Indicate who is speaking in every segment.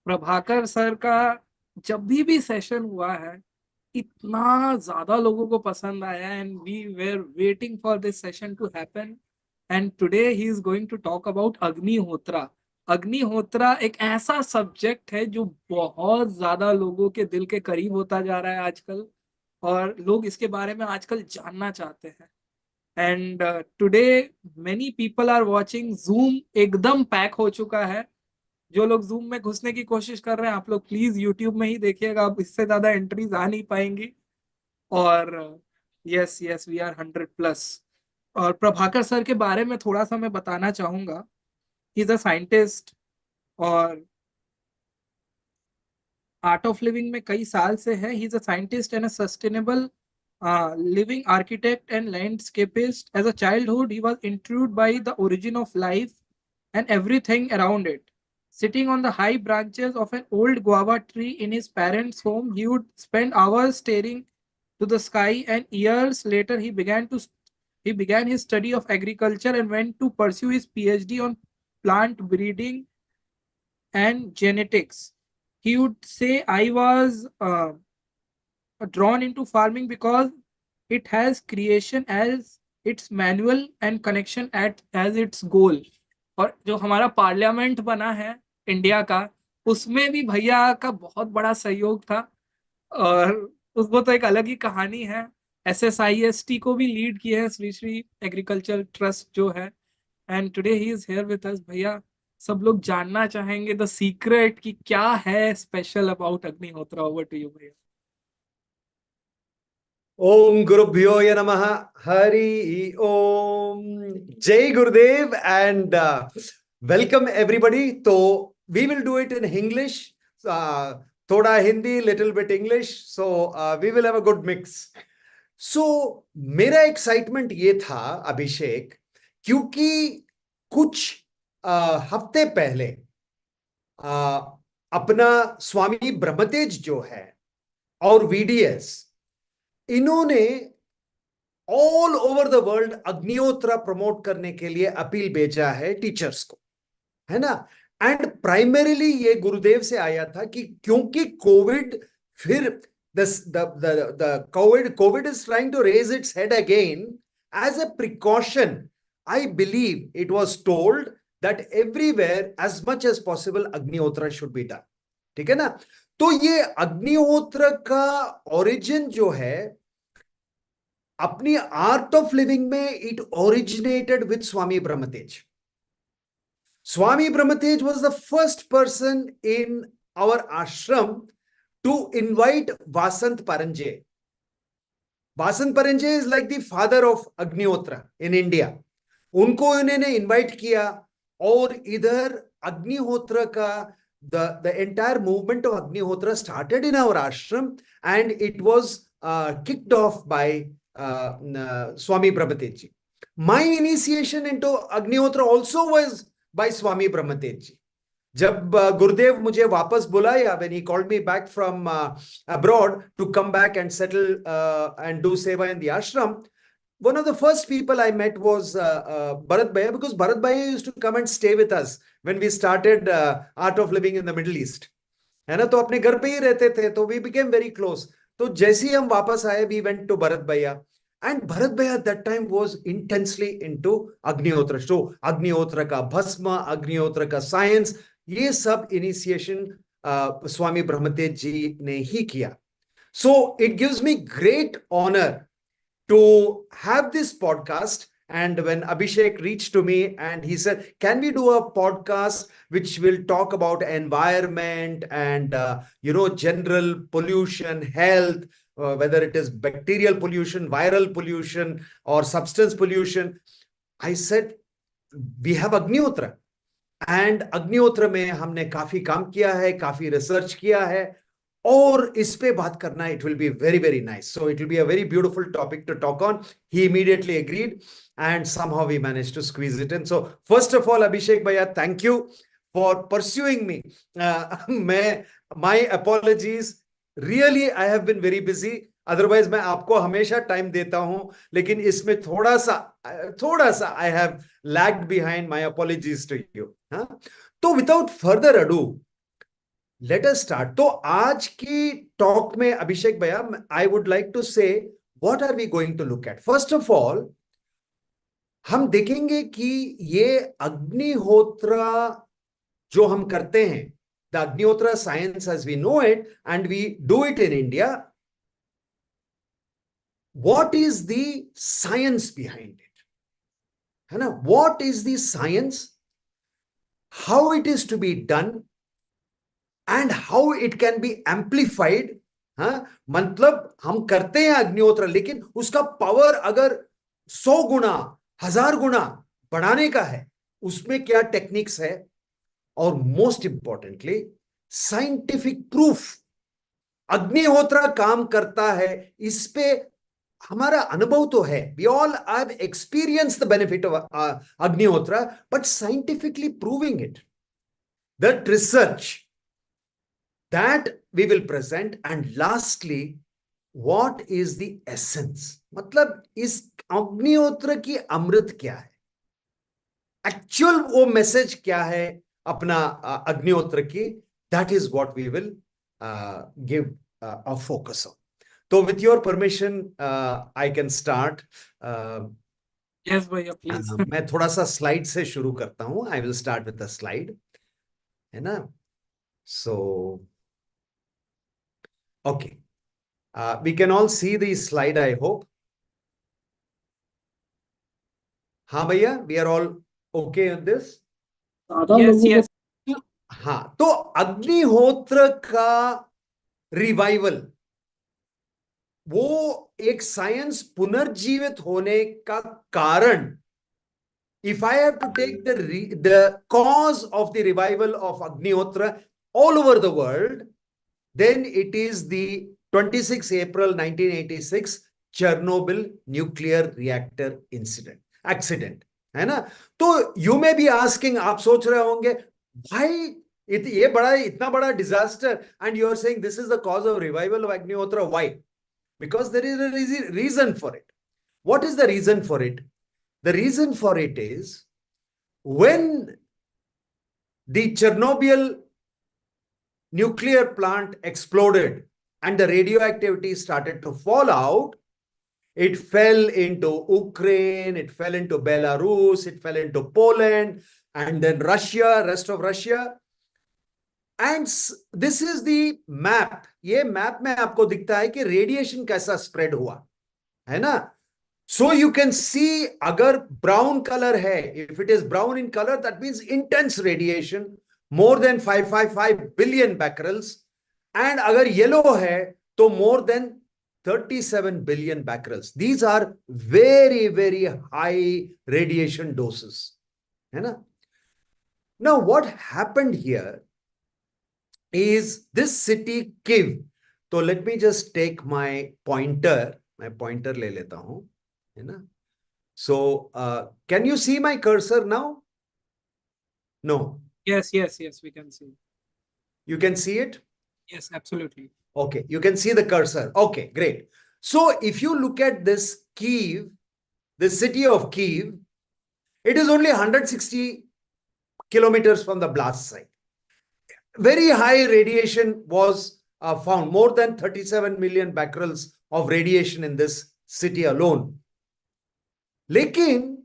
Speaker 1: Prabhakar sir का जब भी सेशन हुआ है, इतना ज्यादा लोगों को पसंद आया and we were waiting for this session to happen. And today he is going to talk about Agnihotra. Agnihotra एक ऐसा सब्जेक्ट है जो बहुत ज्यादा लोगों के दिल के करीब होता जा रहा है आजकल, और लोग इसके बारे में आजकल जानना चाहते हैं। And today many people are watching. Zoom एकदम पैक हो चुका है। जो लोग जूम में घुसने की कोशिश कर रहे हैं, आप लोग प्लीज यूट्यूब में ही देखिएगा, अब इससे ज्यादा एंट्रीज आ नहीं पाएंगी। और यस यस, वी आर 100+। और प्रभाकर सर के बारे में थोड़ा सा मैं बताना चाहूंगा। ही इज अ साइंटिस्ट, और आर्ट ऑफ लिविंग में कई साल से है। He is a scientist and a sustainable living architect and landscapist. As a childhood, he was intrigued by the origin of life and everything around it. Sitting on the high branches of an old guava tree in his parents' home, he would spend hours staring to the sky, and years later he began his study of agriculture and went to pursue his PhD on plant breeding and genetics. He would say, I was drawn into farming because it has creation as its manual and connection at as its goal। और जो हमारा parliament बना है India का, उसमें भी भैया का बहुत बड़ा सहयोग था। और उसको तो एक अलग ही कहानी है। SSIST को भी लीड किए हैं, श्री श्री एग्रीकल्चर ट्रस्ट जो है। And today he is here with us. भैया, सब लोग जानना चाहेंगे द सीक्रेट कि क्या है special about Agnihotra. Over to you भैया।
Speaker 2: ओम गुरुभ्यो य नमः। हरि ओम। जय गुरुदेव एंड वेलकम एवरीबॉडी। तो we will do it in English, थोड़ा Hindi, little bit English, so we will have a good mix. So मेरा एक्साइटमेंट ये था अभिषेक, क्योंकि कुछ हफ्ते पहले uh, अपना स्वामी ब्रह्मतेज जो है और VDS, इन्होंने all over the world Agnihotra promote करने के लिए अपील भेजा है टीचर्स को, है ना। एंड प्राइमरीली ये गुरुदेव से आया था कि क्योंकि कोविड फिर the COVID is trying to raise its head again, as a precaution I believe it was told that everywhere as much as possible Agnihotra should be done. ठीक है ना। तो ये अग्निहोत्र का ओरिजिन जो है अपनी आर्ट ऑफ लिविंग में, it originated with Swami Brahmatej. Swami Brahmatej was the first person in our ashram to invite Vasant Paranje. Vasant Paranje is like the father of Agnihotra in India. उनको इन्होंने इनवाइट किया, और इधर अग्निहोत्र का the entire movement of Agnihotra started in our ashram, and it was kicked off by Swami Brahmatej ji. My initiation into Agnihotra also was by Swami Brahmatej ji. जब गुरुदेव मुझे वापस बुलाया, when he called me back from abroad to come back and settle and do seva in the ashram, one of the first people I met was Bharat Bhaiya, because Bharat Bhaiya used to come and stay with us when we started Art of Living in the Middle East, है ना। तो अपने घर पे ही रहते थे, तो we became very close. तो जैसे ही हम वापस आए, we went to Bharat Bhaiya, and Bharat Bhaiya at that time was intensely into Agnihotra. So Agnihotra का भस्म, Agnihotra का साइंस, ये सब इनिशिएशन स्वामी ब्रह्मतेज जी ने ही किया. So it gives me great honor to have this podcast. And when Abhishek reached to me and he said, can we do a podcast which will talk about environment and, general pollution, health, whether it is bacterial pollution, viral pollution, or substance pollution. I said, we have Agnihotra. And अग्निहोत्र में हमने काफी काम किया है, काफी research किया है, और इस पे बात करना, it will be very very nice. So it will be a very beautiful topic to talk on. He immediately agreed and somehow we manage to squeeze it in. So first of all Abhishek भैया, thank you for pursuing me. मैं my apologies, really I have been very busy. Otherwise मैं आपको हमेशा time देता हूं, लेकिन इसमें थोड़ा सा I have lagged behind. My apologies to you. तो without further ado, let us start. तो आज की टॉक में अभिषेक भैया, I would like to say what are we going to look at. First of all हम देखेंगे कि ये अग्निहोत्र जो हम करते हैं, the Agnihotra science as we know it and we do it in India, what is the science behind it, है ना? What is the science, how it is to be done and how it can be amplified. हाँ, मतलब हम करते हैं अग्निहोत्र, लेकिन उसका पावर अगर 100 गुना 1000 गुना बढ़ाने का है, उसमें क्या टेक्निक्स है, और मोस्ट इंपॉर्टेंटली साइंटिफिक प्रूफ अग्निहोत्र काम करता है, इस पे हमारा अनुभव तो है। We all have experience the benefit of Agnihotra, but scientifically proving it, that research that we will present, and lastly what is the essence, मतलब इस अग्निहोत्र की अमृत क्या है, एक्चुअल वो मैसेज क्या है अपना अग्निहोत्र की, that is what we will give a focus on. तो with your permission I can start.
Speaker 1: Yes, भैया, please.
Speaker 2: मैं थोड़ा सा स्लाइड से शुरू करता हूं. I will start with the slide, है ना? So okay. We can all see the slide, I hope. हाँ भैया, we are all okay on this?
Speaker 1: Yes, yes.
Speaker 2: हाँ, तो अग्निहोत्र का रिवाइवल, वो एक साइंस पुनर्जीवित होने का कारण, if I have to take the cause of the revival of Agnihotra all over the world, then it is the 26 April 1986 Chernobyl nuclear reactor accident, है ना? तो you may be asking, आप सोच रहे होंगे, why ये बड़ा इतना बड़ा disaster and you are saying this is the cause of revival of Agnihotra? Why? Because there is a reason for it. What is the reason for it? The reason for it is, when the Chernobyl nuclear plant exploded and the radioactivity started to fall out, it fell into Ukraine, it fell into Belarus, it fell into Poland, and then Russia, rest of Russia. And this is the map. ये map में आपको दिखता है कि radiation कैसा spread हुआ, है ना? So you can see, अगर brown color है, if it is brown in color, that means intense radiation, more than 555 billion becquerels. And अगर yellow है, तो more than 37 billion becquerels. These are very, very high radiation doses, है ना? Now, what happened here is this city Kiev. So let me just take my pointer. मैं pointer ले लेता हूं, है ना? So can you see my cursor now? No.
Speaker 1: Yes, yes, yes, we can see.
Speaker 2: You can see it?
Speaker 1: Yes, absolutely.
Speaker 2: Okay, you can see the cursor. Okay, great. So if you look at this Kiev, the city of Kiev, it is only 160 kilometers from the blast site. Very high radiation was found, more than 37 million becquerels of radiation in this city alone. लेकिन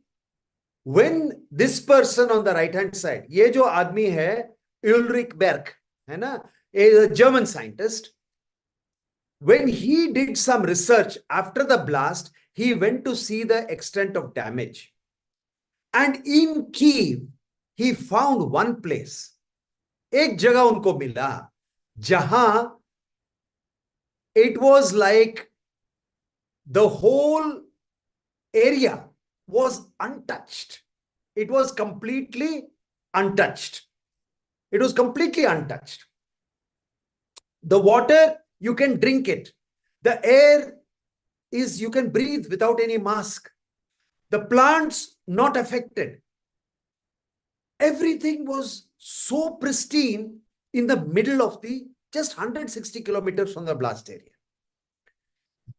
Speaker 2: when this person on the right hand side, ये जो आदमी है Ulrich Berg, है ना, is a German scientist. When he did some research after the blast, he went to see the extent of damage. And in Kiev, he found one place. एक जगह उनको मिला जहां it was like the whole area was untouched. It was completely untouched. It was completely untouched. The water, you can drink it. The air is, you can breathe without any mask. The plants, not affected. Everything was so pristine in the middle of the just 160 kilometers from the blast area.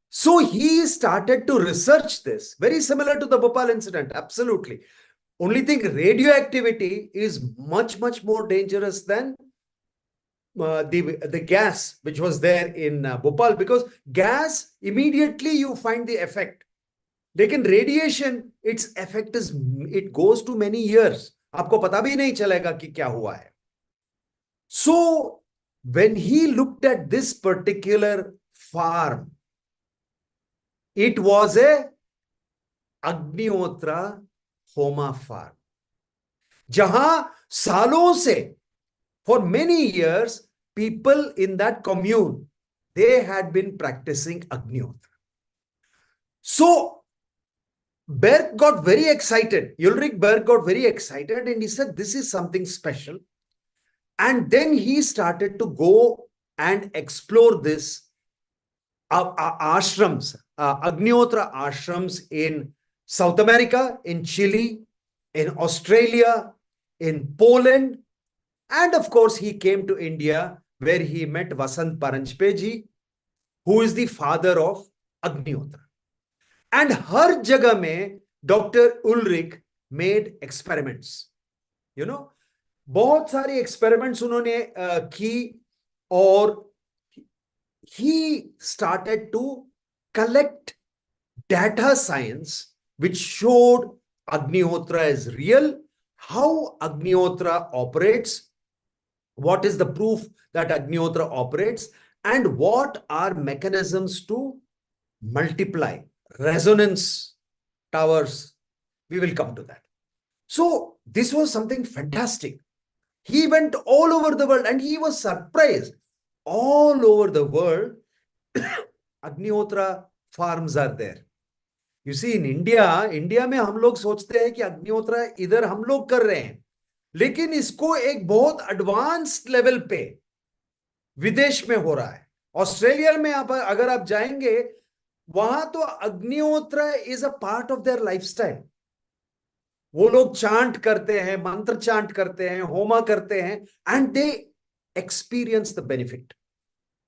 Speaker 2: So he started to research this, very similar to the Bhopal incident, absolutely. Only thing, radioactivity is much, much more dangerous than the gas which was there in Bhopal, because gas immediately you find the effect. लेकिन radiation, its effect is, it goes to many years. आपको पता भी नहीं चलेगा कि क्या हुआ है. So when he looked at this particular farm, it was a Agnihotra Homa farm, जहां सालों से, for many years, people in that commune, they had been practicing Agnihotra. So Berg got very excited. Ulrich Berg got very excited and he said, this is something special. And then he started to go and explore this ashrams, Agnihotra ashrams in South America, in Chile, in Australia, in Poland. And of course, he came to India where he met Vasant Paranjpeji, who is the father of Agnihotra. And हर जगह में Dr. Ulrich made experiments. You know, बहुत सारे experiments उन्होंने की, और he started to collect data science which showed Agnihotra is real, how Agnihotra operates, what is the proof that Agnihotra operates, and what are mechanisms to multiply resonance towers. We will come to that. So this was something fantastic. He went all over the world and he was surprised. All over the world, Agnihotra farms are there. You see, in India में हम लोग सोचते हैं कि अग्निहोत्रा इधर हम लोग कर रहे हैं, लेकिन इसको एक बहुत एडवांस्ड लेवल पे विदेश में हो रहा है. ऑस्ट्रेलिया में अगर आप जाएंगे, वहां तो Agnihotra is a part of their lifestyle. वो लोग चांट करते हैं, मंत्र चांट करते हैं, होमा करते हैं, and they experience the benefit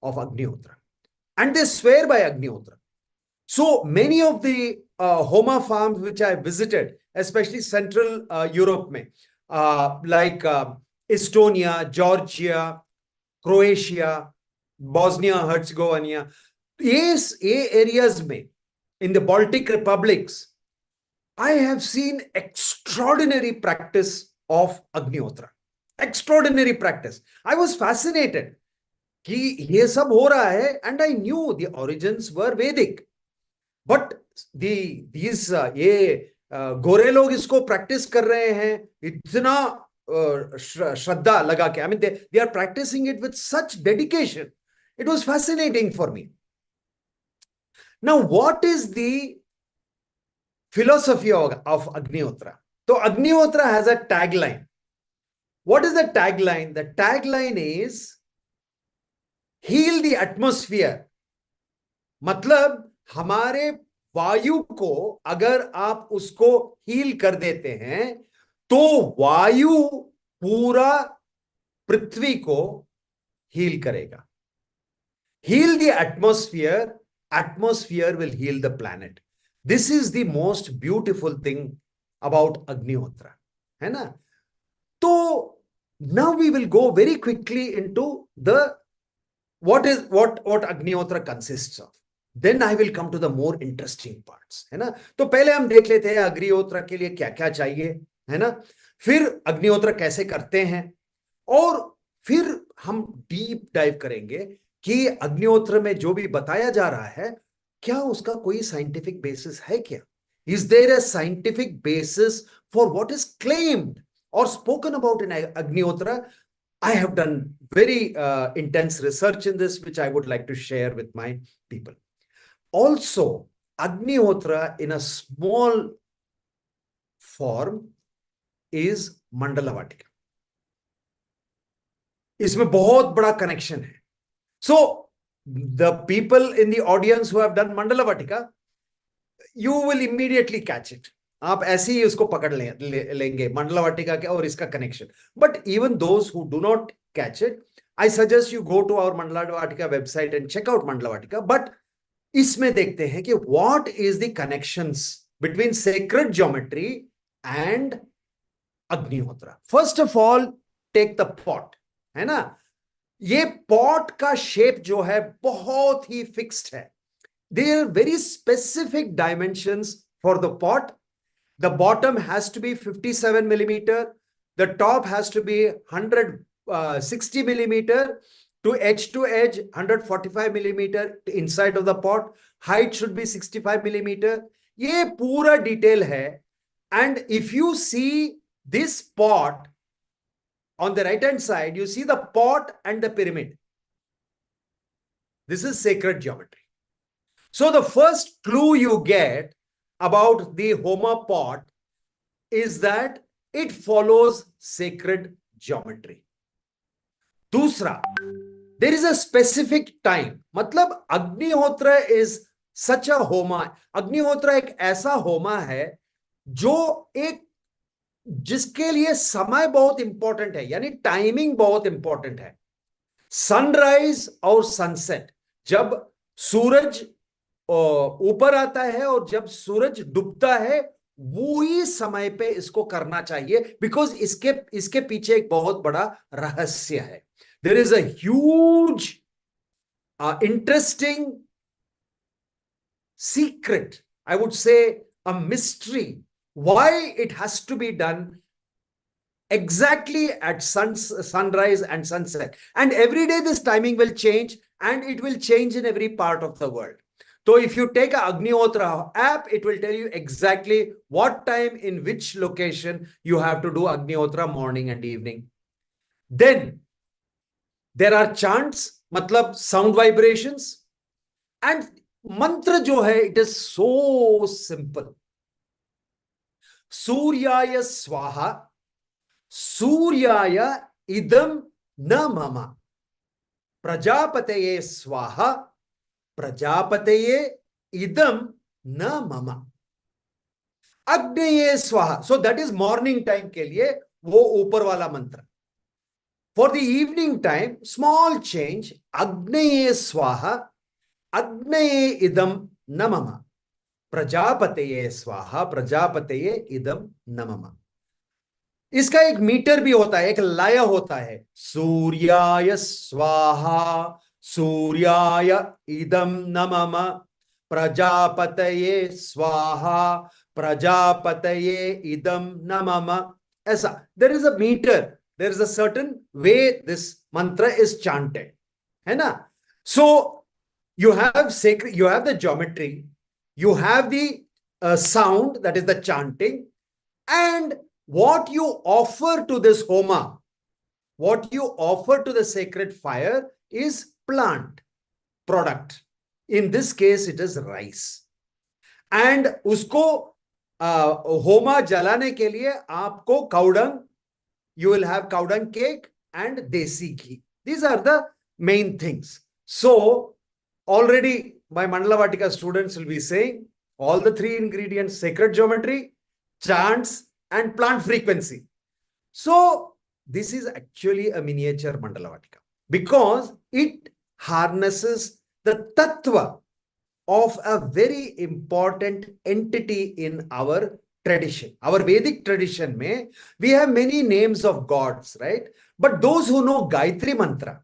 Speaker 2: of Agnihotra and they swear by Agnihotra. So many of the Homa farms which I visited, especially Central Europe, like Estonia, Georgia, Croatia, Bosnia, Herzegovina, these areas in the Baltic republics, I have seen extraordinary practice of Agnihotra. Extraordinary practice. I was fascinated कि ये सब हो रहा है, and I knew the origins were Vedic. But these ये गोरे लोग इसको practice कर रहे हैं इतना श्रद्धा लगा के. I mean, they are practicing it with such dedication. It was fascinating for me. Now, what is the philosophy of Agnihotra? So Agnihotra has a tagline. What is the tagline? The tagline is heal the atmosphere. मतलब हमारे वायु को अगर आप उसको heal कर देते हैं, तो वायु पूरा पृथ्वी को हील करेगा. Heal the atmosphere, atmosphere will heal the planet. This is the most beautiful thing about Agnihotra, है ना? तो now we will go very quickly into the what Agnihotra consists of. Then I will come to the more interesting parts, है ना? तो पहले हम देख लेते हैं अग्निहोत्र के लिए क्या क्या चाहिए, है ना? फिर अग्निहोत्र कैसे करते हैं, और फिर हम डीप डाइव करेंगे कि अग्निहोत्र में जो भी बताया जा रहा है, क्या उसका कोई साइंटिफिक बेसिस है क्या? Is there a scientific basis for what is claimed or spoken about in Agnihotra? I have done very intense research in this, which I would like to share with my people. Also, Agnihotra in a small form is Mandala Vatika. इसमें बहुत बड़ा connection है. So, the people in the audience who have done Mandala Vatika, you will immediately catch it. आप ऐसे ही उसको पकड़ लेंगे मंडला वाटिका के और इसका connection. But even those who do not catch it, I suggest you go to our Mandala Vatika website and check out Mandala Vatika. But इसमें देखते हैं कि what is the connections between sacred geometry and Agnihotra. First of all take the pot, है ना? ये pot का shape जो है बहुत ही फिक्स्ड है. There are very specific dimensions for the pot. The bottom has to be 57 millimeter. The top has to be 160 millimeter. To edge, 145 millimeter inside of the pot. Height should be 65 millimeter. ये पूरा detail है. And if you see this pot on the right hand side, you see the pot and the pyramid. This is sacred geometry. So the first clue you get about the Homa pot is that it follows sacred geometry. दूसरा, there is a specific time. मतलब अग्निहोत्र is such a homa. अग्निहोत्र एक ऐसा होमा है जो एक जिसके लिए समय बहुत इंपॉर्टेंट है, यानी टाइमिंग बहुत इंपॉर्टेंट है. सनराइज और सनसेट, जब सूरज ऊपर आता है और जब सूरज डूबता है, वो ही समय पे इसको करना चाहिए, बिकॉज इसके पीछे एक बहुत बड़ा रहस्य है. There is a huge interesting secret, I would say a mystery, why it has to be done exactly at sunrise and sunset. And every day this timing will change, and it will change in every part of the world. So if you take a Agnihotra app, it will tell you exactly what time in which location you have to do Agnihotra, morning and evening. Then there are chants, matlab sound vibrations, and mantra jo hai, it is so simple. Suryaya Swaha, सूर्याय इदम न मम, प्रजापतये स्वाहा, प्रजापतये इदम न मम, अग्नये स्वाहा. So that is morning time के लिए वो ऊपर वाला मंत्र. For the evening time, small change, अग्नये स्वाहा, अग्नये इदम न मम, प्रजापतये स्वाहा, प्रजापतये इदम न मम. इसका एक मीटर भी होता है, एक लय होता है. सूर्याय स्वाहा, सूर्याय इदम नमः, प्रजापतये स्वाहा, प्रजापतये इदम नमः. ऐसा there is a metre, there is a certain way this mantra is chanted, है ना. So you have sacred, you have the geometry, you have the sound, that is the chanting, and what you offer to this homa, what you offer to the sacred fire is plant product. In this case it is rice. And usko homa jalane ke liye aapko cow dung, you will have cow dung cake and desi ghee. These are the main things. So already my Mandala Vatika students will be saying all the three ingredients: sacred geometry, chants, and plant frequency. So this is actually a miniature Mandala Vatika, because it harnesses the tattva of a very important entity in our tradition. Our Vedic tradition mein, we have many names of gods, right? But those who know Gayatri Mantra,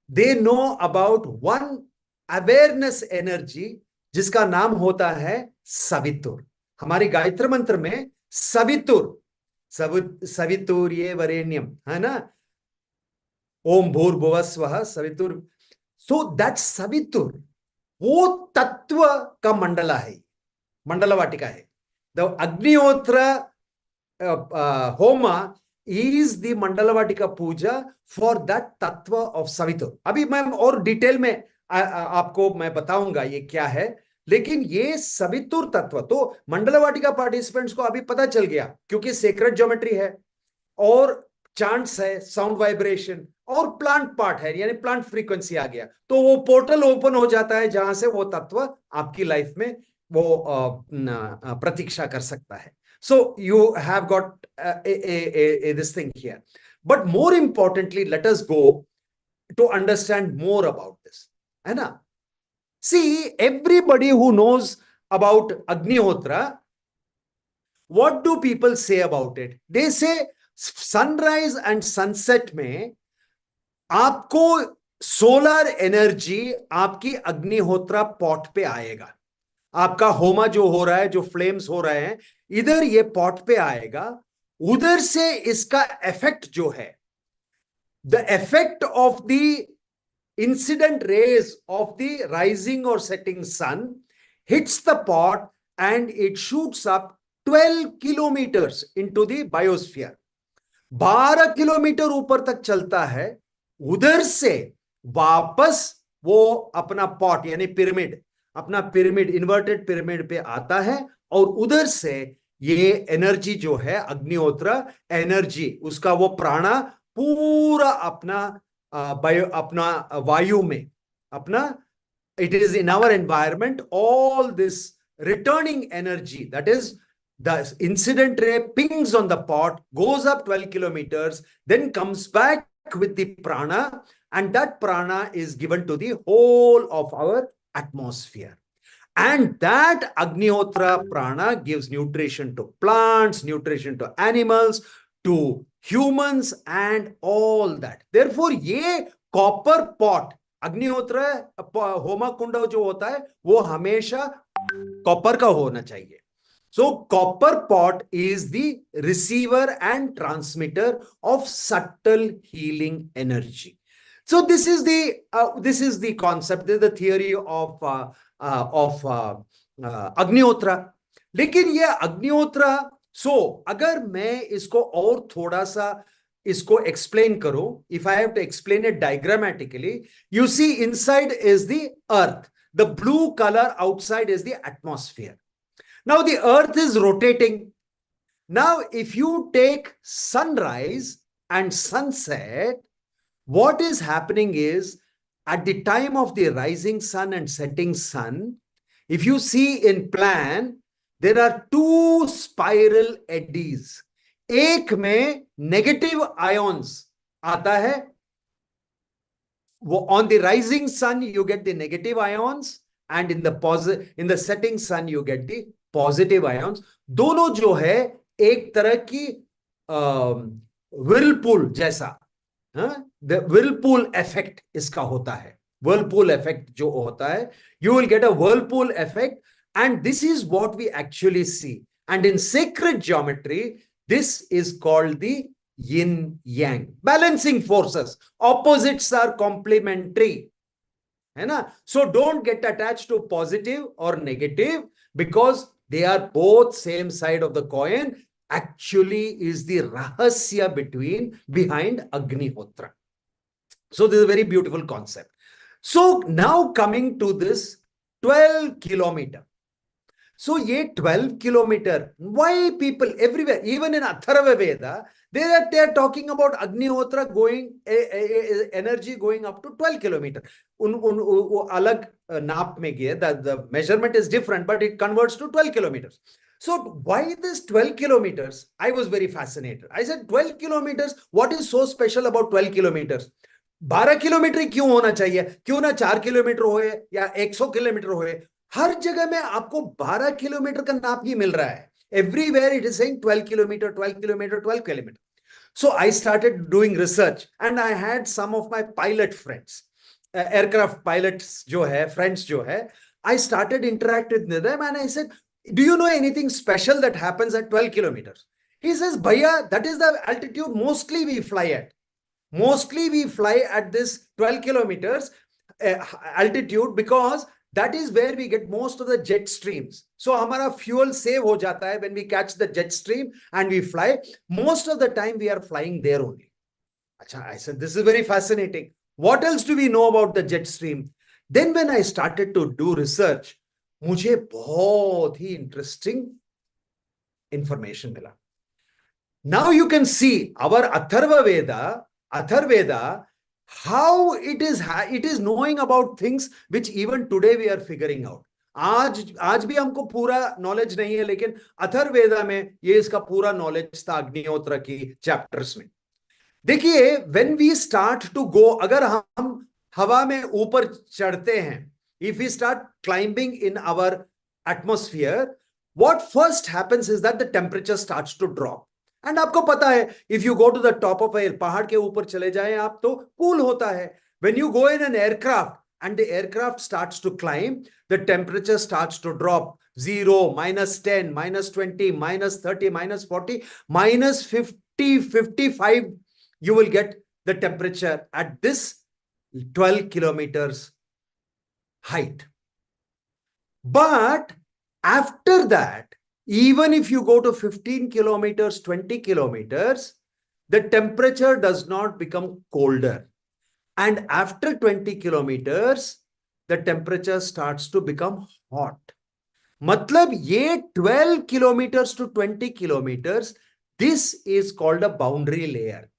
Speaker 2: they know about one awareness energy जिसका नाम होता है सवितुर. हमारी गायत्री मंत्र में सवितुर, सवितुर्ये वरेण्यम, है ना, ओम भूर्भुवः स्वः सवितुर. सो दैट सवितुर वो तत्व का मंडला है, मंडला वाटिका है. द अग्निहोत्र होमा is the Mandala Vatika Puja for that tattva of Savitur. अभी मैं और डिटेल में आपको मैं बताऊंगा ये क्या है, लेकिन ये सवितुर तत्व तो मंडला वाटिका पार्टिसिपेंट्स को अभी पता चल गया, क्योंकि सेक्रेट ज्योमेट्री है और चांट्स है, साउंड वाइब्रेशन और प्लांट पार्ट है, यानी प्लांट फ्रीक्वेंसी आ गया, तो वो पोर्टल ओपन हो जाता है जहां से वो तत्व आपकी लाइफ में वो प्रतीक्षा कर सकता है. So you have got this thing here. But more importantly, let us go to understand more about this. है ना? See, everybody who knows about Agnihotra, what do people say about it? They say sunrise and sunset में आपको solar energy आपकी Agnihotra pot पे आएगा। आपका होमा जो हो रहा है, जो फ्लेम्स हो रहे हैं, इधर ये पॉट पे आएगा। उधर से इसका इफेक्ट जो है, the effect of the incident rays of the rising or setting sun hits the pot and it shoots up 12 kilometers into the biosphere. 12 kilometre ऊपर तक चलता है। उधर से वापस वो अपना पॉट यानी पिरामिड, अपना पिरामिड, इन्वर्टेड पिरामिड पे आता है और उधर से ये एनर्जी जो है अग्निहोत्र एनर्जी, उसका वो प्राणा पूरा अपना अपना वायु में, अपना, it is in our environment, all this returning energy, that is the incident ray pings on the pot, goes up 12 kilometers, then comes back with the prana, and that prana is given to the whole of our atmosphere. And that Agnihotra prana gives nutrition to plants, nutrition to animals, to humans, and all that. Therefore, ये copper pot, अग्निहोत्र होमा कुंड जो होता है वो हमेशा copper का होना चाहिए. So copper pot is the receiver and transmitter of subtle healing energy. So this is the concept, this is the theory of Agnihotra. लेकिन ये अग्निहोत्रा, अगर मैं इसको और थोड़ा सा इसको एक्सप्लेन करूं, if I have to explain it diagrammatically, you see inside is the earth, the blue color outside is the atmosphere. Now the earth is rotating. Now if you take sunrise and sunset, what is happening is at the time of the rising sun and setting sun, if you see in plan, there are two spiral eddies. एक में negative ions आता है, on the rising sun you get the negative ions and in the setting sun you get the positive ions. दोनों जो है एक तरह की whirlpool जैसा, the whirlpool effect इसका होता है. Whirlpool effect जो होता है, you will get a whirlpool effect, and this is what we actually see. And in sacred geometry, this is called the yin yang, balancing forces. Opposites are complementary, है ना? So don't get attached to positive or negative, because they are both same side of the coin. Actually is the rahasya behind Agnihotra. So this is a very beautiful concept. So now coming to this 12 kilometer. So ye 12 kilometer, why people everywhere, even in Atharva Veda, they are talking about Agnihotra going, energy going up to 12 kilometer. Alag naap mein gaya, the measurement is different, but it converts to 12 kilometers. So why this 12 kilometers? I was very fascinated. I said 12 kilometers, what is so special about 12 kilometers? 12 kilometre क्यों होना चाहिए? क्यों ना 4 kilometre होए या 100 kilometre होए? हर जगह में आपको 12 किलोमीटर का नाप ही मिल रहा है. Everywhere it is saying 12 kilometer, 12 kilometer, 12 kilometer. So I started doing research and I had some of my pilot friends, aircraft pilots जो है, friends जो है, I started interacting with them and I said, do you know anything special that happens at 12 kilometers? He says, Bhaiya, that is the altitude mostly we fly at. Mostly we fly at this 12 kilometers altitude because that is where we get most of the jet streams. So हमारा fuel save हो जाता है when we catch the jet stream and we fly. Most of the time we are flying there only. Achha, I said, this is very fascinating. What else do we know about the jet stream? Then when I started to do research, मुझे बहुत ही interesting information मिला. Now you can see our Atharva Veda, how it is knowing about things which even today we are figuring out. आज भी हमको पूरा knowledge नहीं है, लेकिन अथर्ववेदा में ये इसका पूरा नॉलेज था अग्निहोत्र की चैप्टर्स में. देखिए, when we start to go, अगर हम हवा में ऊपर चढ़ते हैं, if we start climbing in our atmosphere, what first happens is that the temperature starts to drop. And आपको पता है, if you go to the top of a पहाड़ के ऊपर चले जाएं आप तो कूल होता है. When you go in an aircraft and the aircraft starts to climb, the temperature starts to drop. 0, -10, -20, -30, -40, -50, 55, you will get the temperature at this 12 kilometers height. But after that, even if you go to 15 kilometers, 20 kilometers, the temperature does not become colder. And after 20 kilometers, the temperature starts to become hot. मतलब ये 12 kilometers to 20 kilometers, this is called a boundary layer.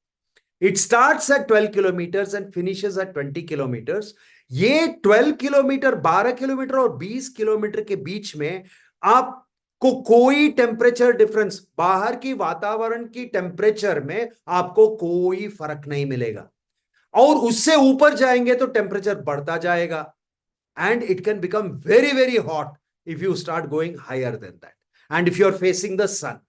Speaker 2: It starts at 12 kilometers and finishes at 20 kilometers. ये 12 kilometre, 12 kilometre और 20 kilometre के बीच में आपको कोई temperature difference, बाहर की वातावरण की टेम्परेचर में आपको कोई फर्क नहीं मिलेगा. और उससे ऊपर जाएंगे तो टेम्परेचर बढ़ता जाएगा. And it can become very very hot if you start going higher than that, and if you are facing the sun.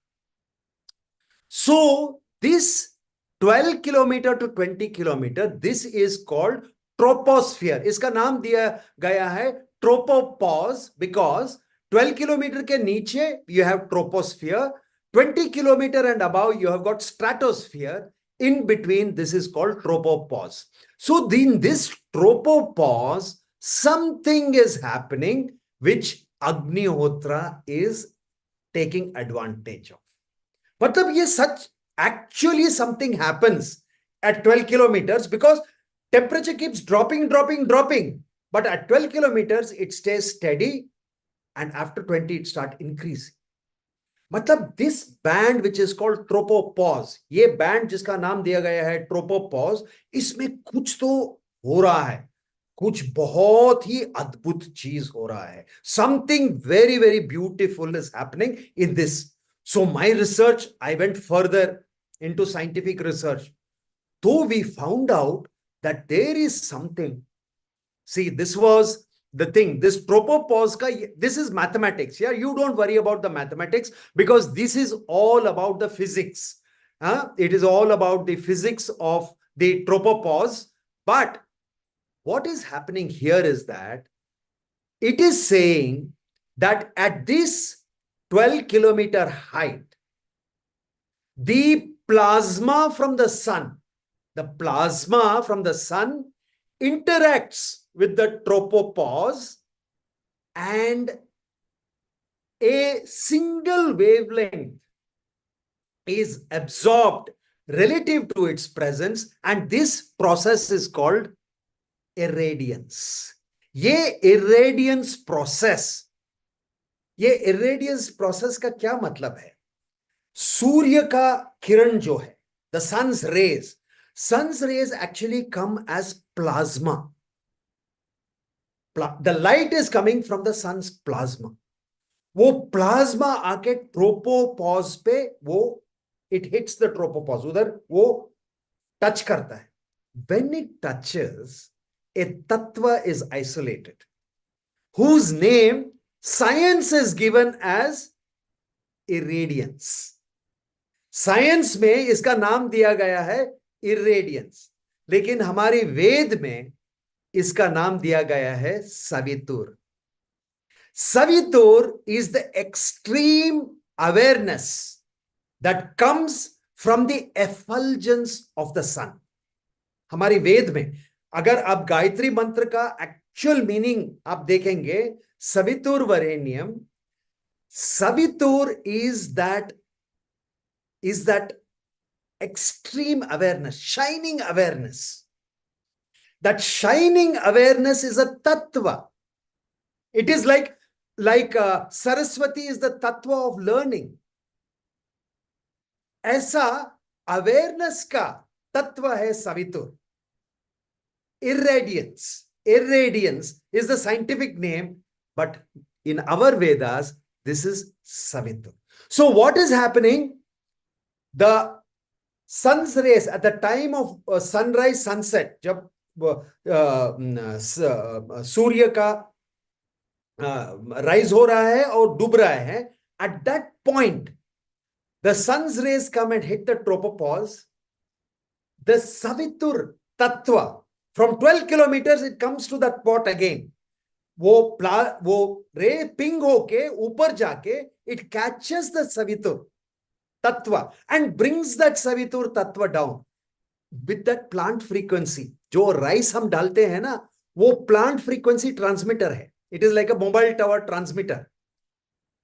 Speaker 2: So this 12 kilometer to 20 kilometer, this is called troposphere. इसका नाम दिया गया है tropopause because 12 kilometer के नीचे you have troposphere, 20 kilometer and above you have got stratosphere. In between, this is called tropopause. So in this tropopause, something is happening which Agnihotra is taking advantage of. मतलब ये सच, actually something happens at 12 kilometers because temperature keeps dropping, but at 12 kilometers it stays steady, and after 20 it starts increasing. मतलब this band which is called tropopause, ये band जिसका नाम दिया गया है tropopause, इसमें कुछ तो हो रहा है, कुछ बहुत ही अद्भुत चीज हो रहा है. Something very very beautiful is happening in this. So my research, I went further into scientific research. Though we found out that there is something. See, this was the thing. This tropopause ka, this is mathematics. Yeah, you don't worry about the mathematics because this is all about the physics. It is all about the physics of the tropopause. But what is happening here is that it is saying that at this 12 kilometer height, the plasma from the sun interacts with the tropopause, and a single wavelength is absorbed relative to its presence, and this process is called irradiance. ये irradiance process का क्या मतलब है? सूर्य का किरण जो है, the sun's rays actually come as plasma. The light is coming from the sun's plasma. वो plasma आके ट्रोपोपॉज पे it hits the tropopause, उधर वो टच करता है. When it touches, a tattva is isolated, whose name science is given as irradiance. Science में इसका नाम दिया गया है irradiance, लेकिन हमारे वेद में इसका नाम दिया गया है सवितुर. Savitur is the extreme awareness that comes from the effulgence of the sun. हमारी वेद में अगर आप गायत्री मंत्र का एक्चुअल मीनिंग आप देखेंगे, सवितुर वरेण्यम, सवितुर is that extreme awareness, shining awareness. That shining awareness is a tattva. It is like Saraswati is the tattva of learning. ऐसा awareness का तत्व है सवितुर. Irradiance is the scientific name, but in our Vedas, this is Savitur. So what is happening? The sun's rays at the time of sunrise, sunset, जब सूर्य का rise हो रहा है और डूब रहा है, at that point, the sun's rays come and hit the tropopause. The Savitur Tattva, from 12 kilometers, it comes to that pot again. वो रे पिंग होके ऊपर जाके it catches the Savitur Tattva and brings that Savitur Tattva down with that plant frequency. जो rice हम डालते हैं ना, वो plant frequency transmitter है. It is like a mobile tower transmitter.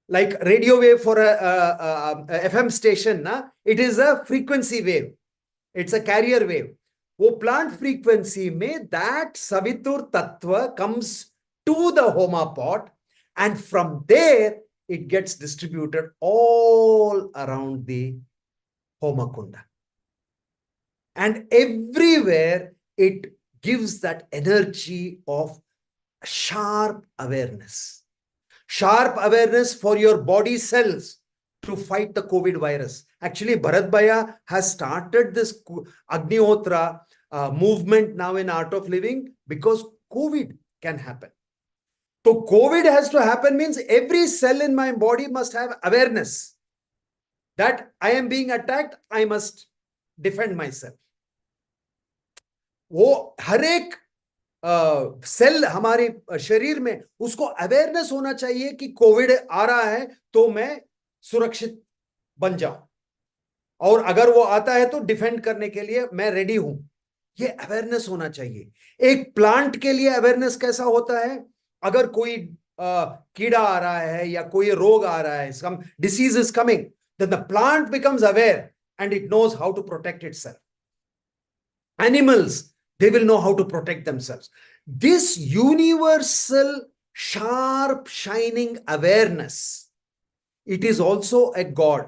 Speaker 2: Like radio wave for a FM station, na? It is a frequency wave. It's a carrier wave. वो plant frequency में that Savitur Tattva comes to the Homa pot, and from there it gets distributed all around the Homa Kunda. And everywhere it gives that energy of sharp awareness. Sharp awareness for your body cells to fight the COVID virus. Actually, Bharat Bhaiya has started this Agnihotra movement now in Art of Living because COVID can happen. So COVID has to happen means every cell in my body must have awareness that I am being attacked, I must defend myself. वो हर एक cell हमारे शरीर में उसको awareness होना चाहिए कि Covid आ रहा है तो मैं सुरक्षित बन जाऊं, और अगर वो आता है तो डिफेंड करने के लिए मैं रेडी हूं. ये अवेयरनेस होना चाहिए. एक प्लांट के लिए अवेयरनेस कैसा होता है? अगर कोई कीड़ा आ रहा है या कोई रोग आ रहा है, some disease is coming, then the plant becomes aware and it knows how to protect itself. Animals, they will know how to protect themselves. This universal, sharp, shining awareness, it is also a God.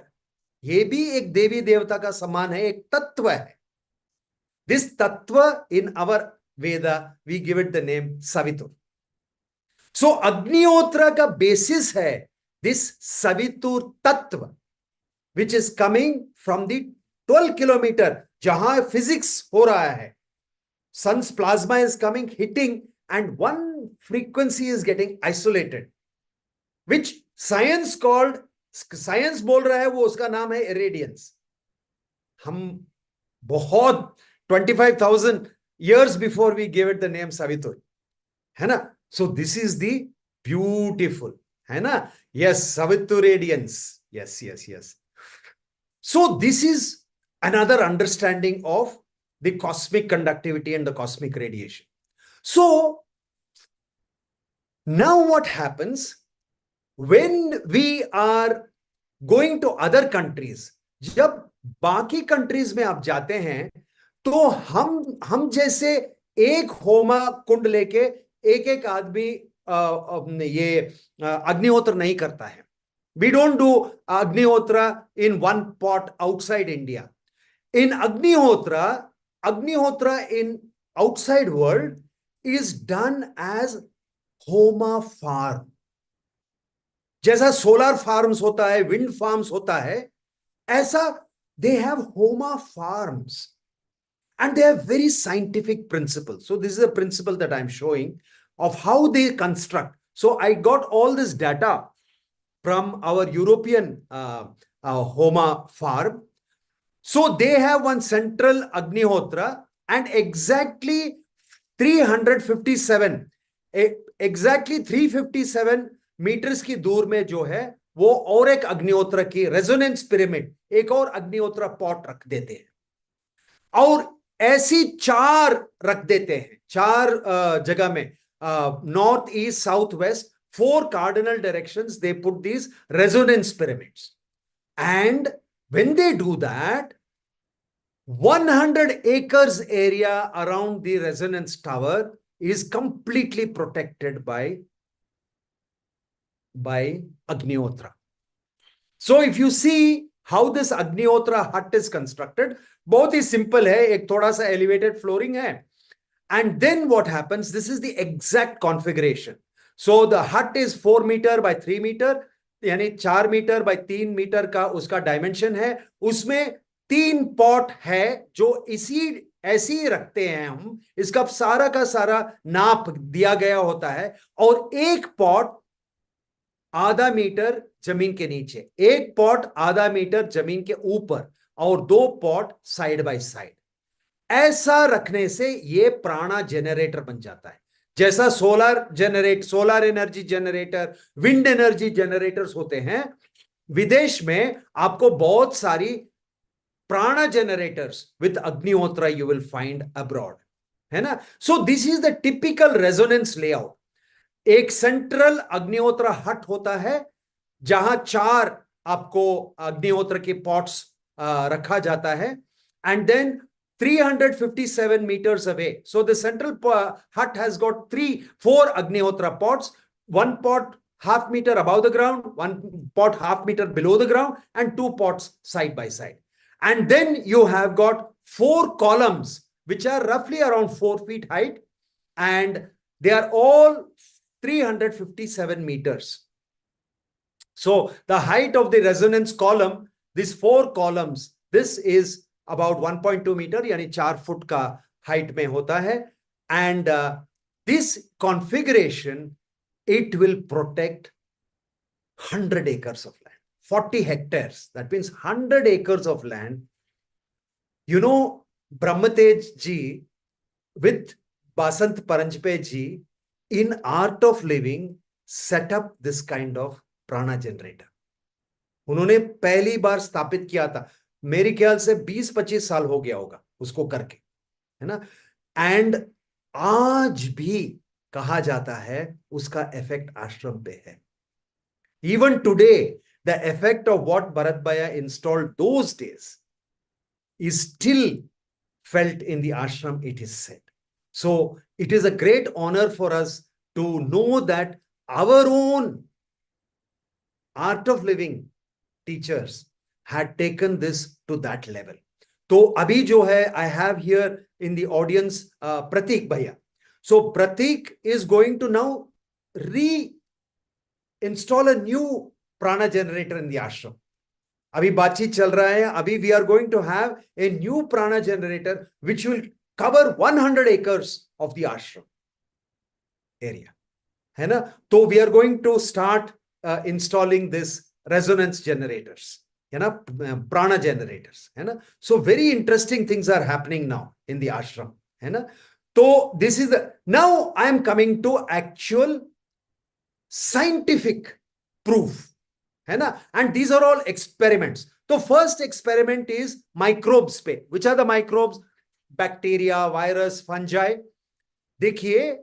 Speaker 2: ये भी एक देवी देवता का समान है, एक तत्व है. This tattva in our Veda, we give it the name Savitur. So Agnihotra का basis है this Savitur tattva, which is coming from the 12 kilometer, जहां physics हो रहा है. Sun's plasma is coming, hitting, and one frequency is getting isolated, which science called, science बोल रहा है वो उसका नाम है irradiance. हम बहुत 25,000 years before we gave it the name Savitur, है ना? So this is the beautiful, है ना? Yes, Savitur radiance. Yes, yes, yes. So this is another understanding of the cosmic conductivity and the cosmic radiation. So now what happens when we are going to other countries? जब बाकी countries में आप जाते हैं तो हम जैसे एक होमा कुंड लेके एक एक आदमी ये अग्निहोत्र नहीं करता है. We don't do Agnihotra in one pot outside India. In Agnihotra in outside world is done as Homa farm. जैसा solar farms होता है, wind farms होता है, ऐसा they have Homa farms. And they have very scientific principles. So this is a principle that I'm showing of how they construct. So I got all this data from our European Homa farm. So they have one central Agnihotra and exactly 357 meters की दूर में जो है वो और एक अग्निहोत्र की रेजोनेंस पिरामिड, एक और अग्निहोत्र पॉट रख देते हैं, और ऐसी 4 रख देते हैं, 4 जगह में, north east south west, 4 cardinal directions they put these resonance pyramids. And when they do that, 100 acres area around the resonance tower is completely protected by Agnihotra. So if you see how this Agnihotra hut is constructed, बहुत ही simple है, एक थोड़ा सा elevated flooring है, and then what happens, this is the exact configuration. So the hut is 4 meter by 3 meter, यानी 4 metre by 3 metre का उसका dimension है. उसमें 3 पॉट है जो ऐसे ही रखते हैं हम, इसका सारा का सारा नाप दिया गया होता है, और एक पॉट आधा मीटर जमीन के नीचे, एक पॉट आधा मीटर जमीन के ऊपर और 2 पॉट साइड बाय साइड। ऐसा रखने से ये प्राणा जनरेटर बन जाता है। जैसा solar energy generator, wind energy generators होते हैं, विदेश में आपको बहुत सारी प्राणा generators with Agnihotra you will find abroad, है ना। So this is the typical resonance layout. एक सेंट्रल अग्निहोत्र हट होता है जहां 4 आपको अग्निहोत्र के पॉट्स रखा जाता है, and then 357 meters away. So the central hut has got 4 Agnihotra pots, 1 pot half meter above the ground, 1 pot half meter below the ground, and 2 pots side by side. And then you have got 4 columns, which are roughly around 4 feet height, and they are all 357 meters. So the height of the resonance column, these 4 columns, this is about 1.2 meter, यानी 4 foot का height में होता है. And this configuration, it will protect 100 acres of land, 40 hectares. That means 100 acres of land. You know, Brahmatej ji with Basant Paranjpe ji in Art of Living set up this kind of prana generator. उन्होंने पहली बार स्थापित किया था, मेरे ख्याल से 20-25 साल हो गया होगा उसको करके, है ना. एंड आज भी कहा जाता है उसका इफेक्ट आश्रम पे है. Even today the effect of what Bharat भैया installed those days is still felt in the ashram, it is said. So it is a great honor for us to know that our own Art of Living teachers had taken this to that level. तो अभी जो है, I have here in the audience Pratik Bhaiya. So Pratik is going to now re-install a new prana generator in the ashram. अभी बातचीत चल रहा है. अभी we are going to have a new prana generator which will cover 100 acres of the ashram area, है ना. तो we are going to start installing this resonance generators, है ना, prana generators, है ना. So very interesting things are happening now in the ashram, है ना. तो this is the, now I am coming to actual scientific proof, है ना. And these are all experiments. तो first experiment is microbes पे. Which are the microbes? Bacteria, virus, fungi. देखिए,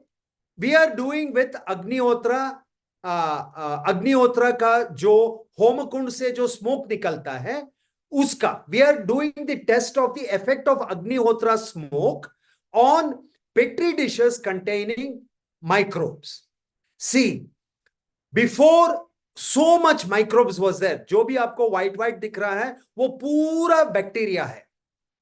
Speaker 2: we are doing with Agnihotra. Agnihotra का जो होमकुंड से जो smoke निकलता है उसका, we are doing the test of the effect of Agnihotra smoke on petri dishes containing microbes. See, before so much microbes was there. जो भी आपको white दिख रहा है वो पूरा बैक्टीरिया है,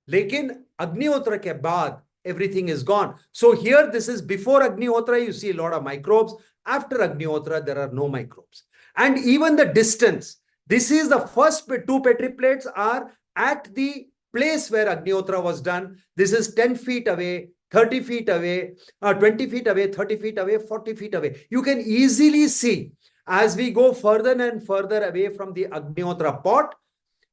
Speaker 2: लेकिन अग्निहोत्र के बाद everything is gone. So here this is before Agnihotra, you see a lot of microbes. After Agnihotra, there are no microbes. And even the distance, this is the first 2 petri plates are at the place where Agnihotra was done. This is 10 feet away, 30 feet away, 20 feet away, 30 feet away, 40 feet away. You can easily see as we go further and further away from the Agnihotra pot,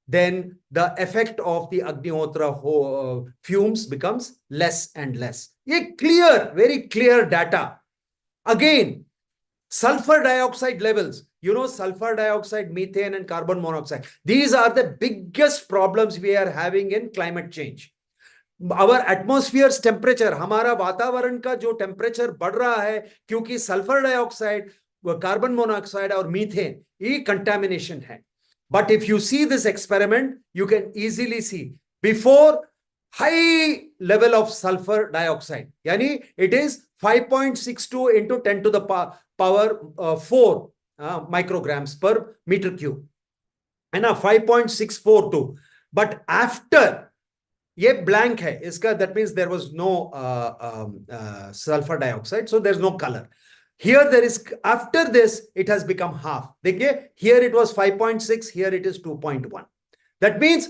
Speaker 2: then the effect of the Agnihotra fumes becomes less and less. A clear, very clear data. Again, sulfur dioxide levels. You know, sulfur dioxide, methane, and carbon monoxide. These are the biggest problems we are having in climate change. Our atmosphere's temperature, हमारा वातावरण का जो temperature बढ़ रहा है क्योंकि sulfur dioxide, carbon monoxide और methane ये contamination है. But if you see this experiment, you can easily see before high level of sulfur dioxide, yani it is 5.62 into 10 to the power 4 micrograms per meter cube, and 5.642. But after ये blank है इसका, that means there was no sulfur dioxide, so there's no color. Here there is, after this, it has become half. देखिए, here it was 5.6, here it is 2.1. That means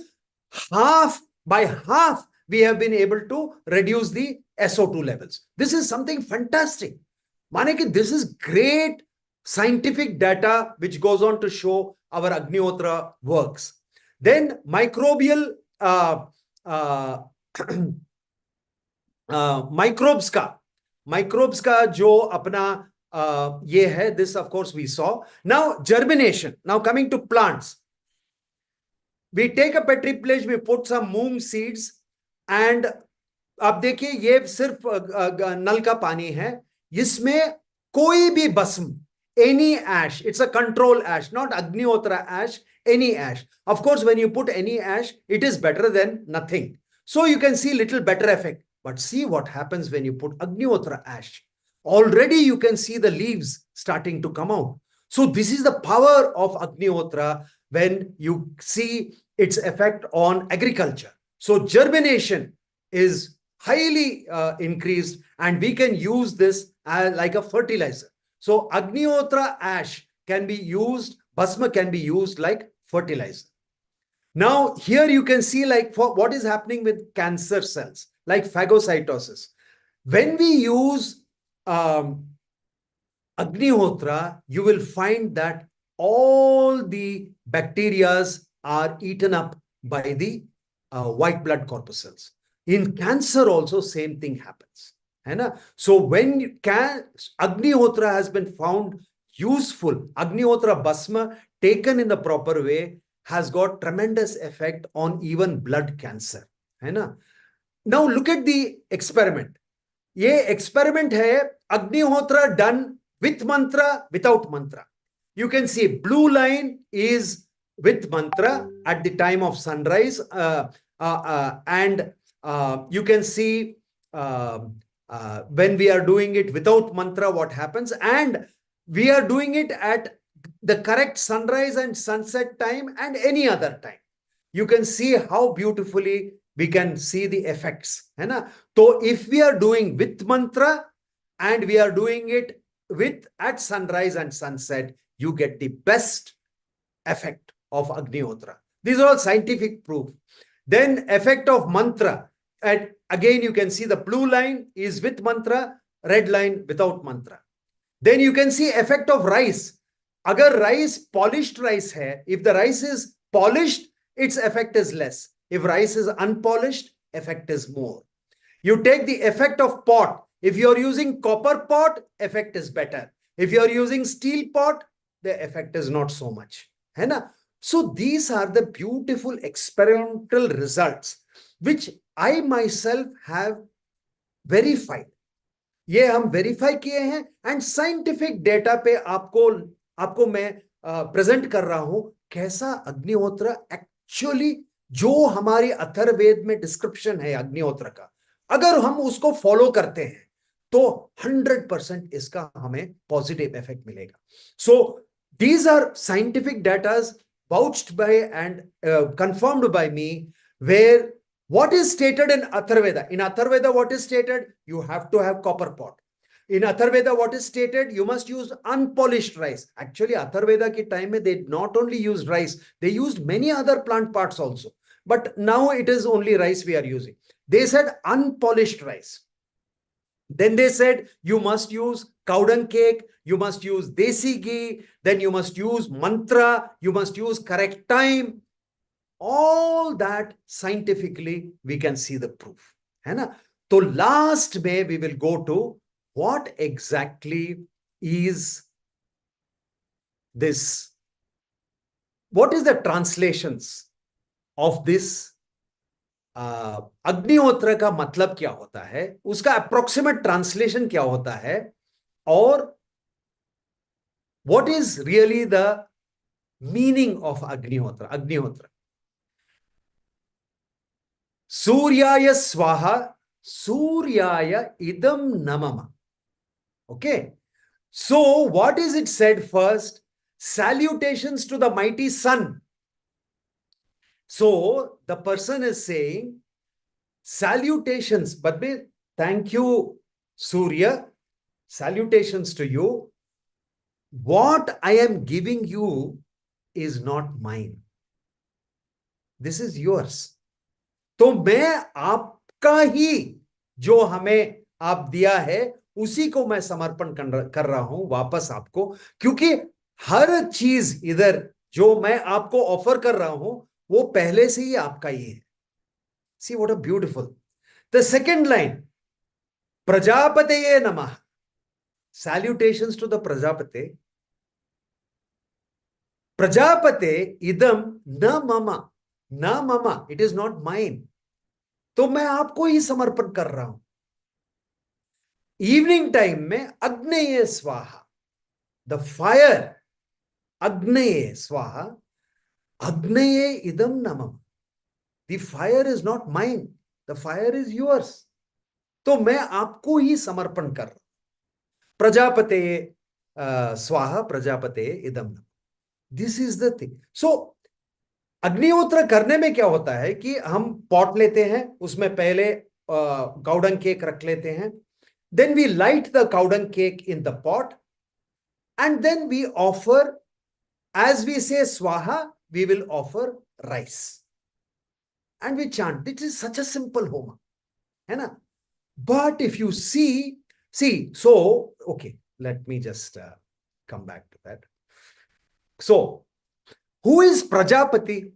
Speaker 2: half by half, we have been able to reduce the SO2 levels. This is something fantastic. माने कि this is great scientific data which goes on to show our Agnihotra works. Then microbial microbes का जो अपना ये है, this of course we saw. Now germination. Now coming to plants. We take a petri plate, we put some moong seeds, and आप देखिए ये सिर्फ नल का पानी है, इसमें कोई भी भस्म, any ash, it's a control ash, not Agnihotra ash, any ash. Of course, when you put any ash, it is better than nothing. So you can see little better effect. But see what happens when you put Agnihotra ash. Already you can see the leaves starting to come out. So this is the power of Agnihotra when you see its effect on agriculture. So germination is highly increased, and we can use this like a fertilizer. So Agnihotra ash can be used, Bhasma can be used like fertilizer. Now here you can see like for what is happening with cancer cells, like phagocytosis. When we use Agnihotra, you will find that all the bacterias are eaten up by the white blood corpuscles. In cancer also same thing happens. So when Agnihotra has been found useful, Agnihotra Bhasma taken in the proper way has got tremendous effect on even blood cancer. Now look at the experiment. ये experiment है Agnihotra done with mantra, without mantra. You can see blue line is with mantra at the time of sunrise, and you can see when we are doing it without mantra what happens, and we are doing it at the correct sunrise and sunset time and any other time. You can see how beautifully we can see the effects. So if we are doing with mantra and we are doing it with at sunrise and sunset, you get the best effect of Agnihotra. These are all scientific proof. Then effect of mantra. And again, you can see the blue line is with mantra, red line without mantra. Then you can see effect of rice. Agar rice, polished rice hai, if the rice is polished, its effect is less. If rice is unpolished, effect is more. You take the effect of pot. If you are using copper pot, effect is better. If you are using steel pot, the effect is not so much. So these are the beautiful experimental results which I myself have verified. ये हम verify किए हैं and scientific data पे आपको मैं present कर रहा हूं कैसा अग्निहोत्र एक्चुअली जो हमारी अथर्ववेद में डिस्क्रिप्शन है अग्निहोत्र का, अगर हम उसको फॉलो करते हैं तो 100% इसका हमें पॉजिटिव इफेक्ट मिलेगा. सो these are scientific datas vouched by and confirmed by me, where what is stated in Atharveda? In Atharveda, what is stated? You have to have copper pot. In Atharveda, what is stated? You must use unpolished rice. Actually, Atharveda ki time mein they not only used rice, they used many other plant parts also. But now it is only rice we are using. They said unpolished rice. Then they said you must use cow dung cake, you must use desi ghee, then you must use mantra, you must use correct time. All that scientifically we can see the proof. So last May we will go to what exactly is this. What is the translations of this? अग्निहोत्र का मतलब क्या होता है, उसका approximate translation क्या होता है, और what is really the meaning of अग्निहोत्र. सूर्याय स्वाहा सूर्याय idam namama. Okay, so what is it said first? Salutations to the mighty sun. So the person is saying salutations, but thank you Surya, salutations to you. What I am giving you is not mine, this is yours. तो मैं आपका ही जो हमें आप दिया है उसी को मैं समर्पण कर रहा हूं वापस आपको, क्योंकि हर चीज इधर जो मैं आपको ऑफर कर रहा हूं वो पहले से ही आपका ही है. See what a beautiful. The second line, प्रजापतये नमः. Salutations to the Prajapate. Prajapate idam na mama. Na mama. It is not mine. तो मैं आपको ही समर्पण कर रहा हूं. इवनिंग टाइम में अग्नेय स्वाहा, द फायर, अग्नेय स्वाहा, अग्नेय इदम नमः. The fire is not mine, the fire is yours. तो मैं आपको ही समर्पण कर रहा हूं. प्रजापते स्वाहा, प्रजापते इदम नमः. This is the thing. So Agnihotra करने में क्या होता है कि हम पॉट लेते हैं, उसमें पहले काउडंग केक रख लेते हैं. Then we light the cow dung cake in the pot and then we offer, as we say swaha, we will offer rice and we chant. It is such a simple homa, है ना. But if you see so okay, let me just come back to that. So who is Prajapati?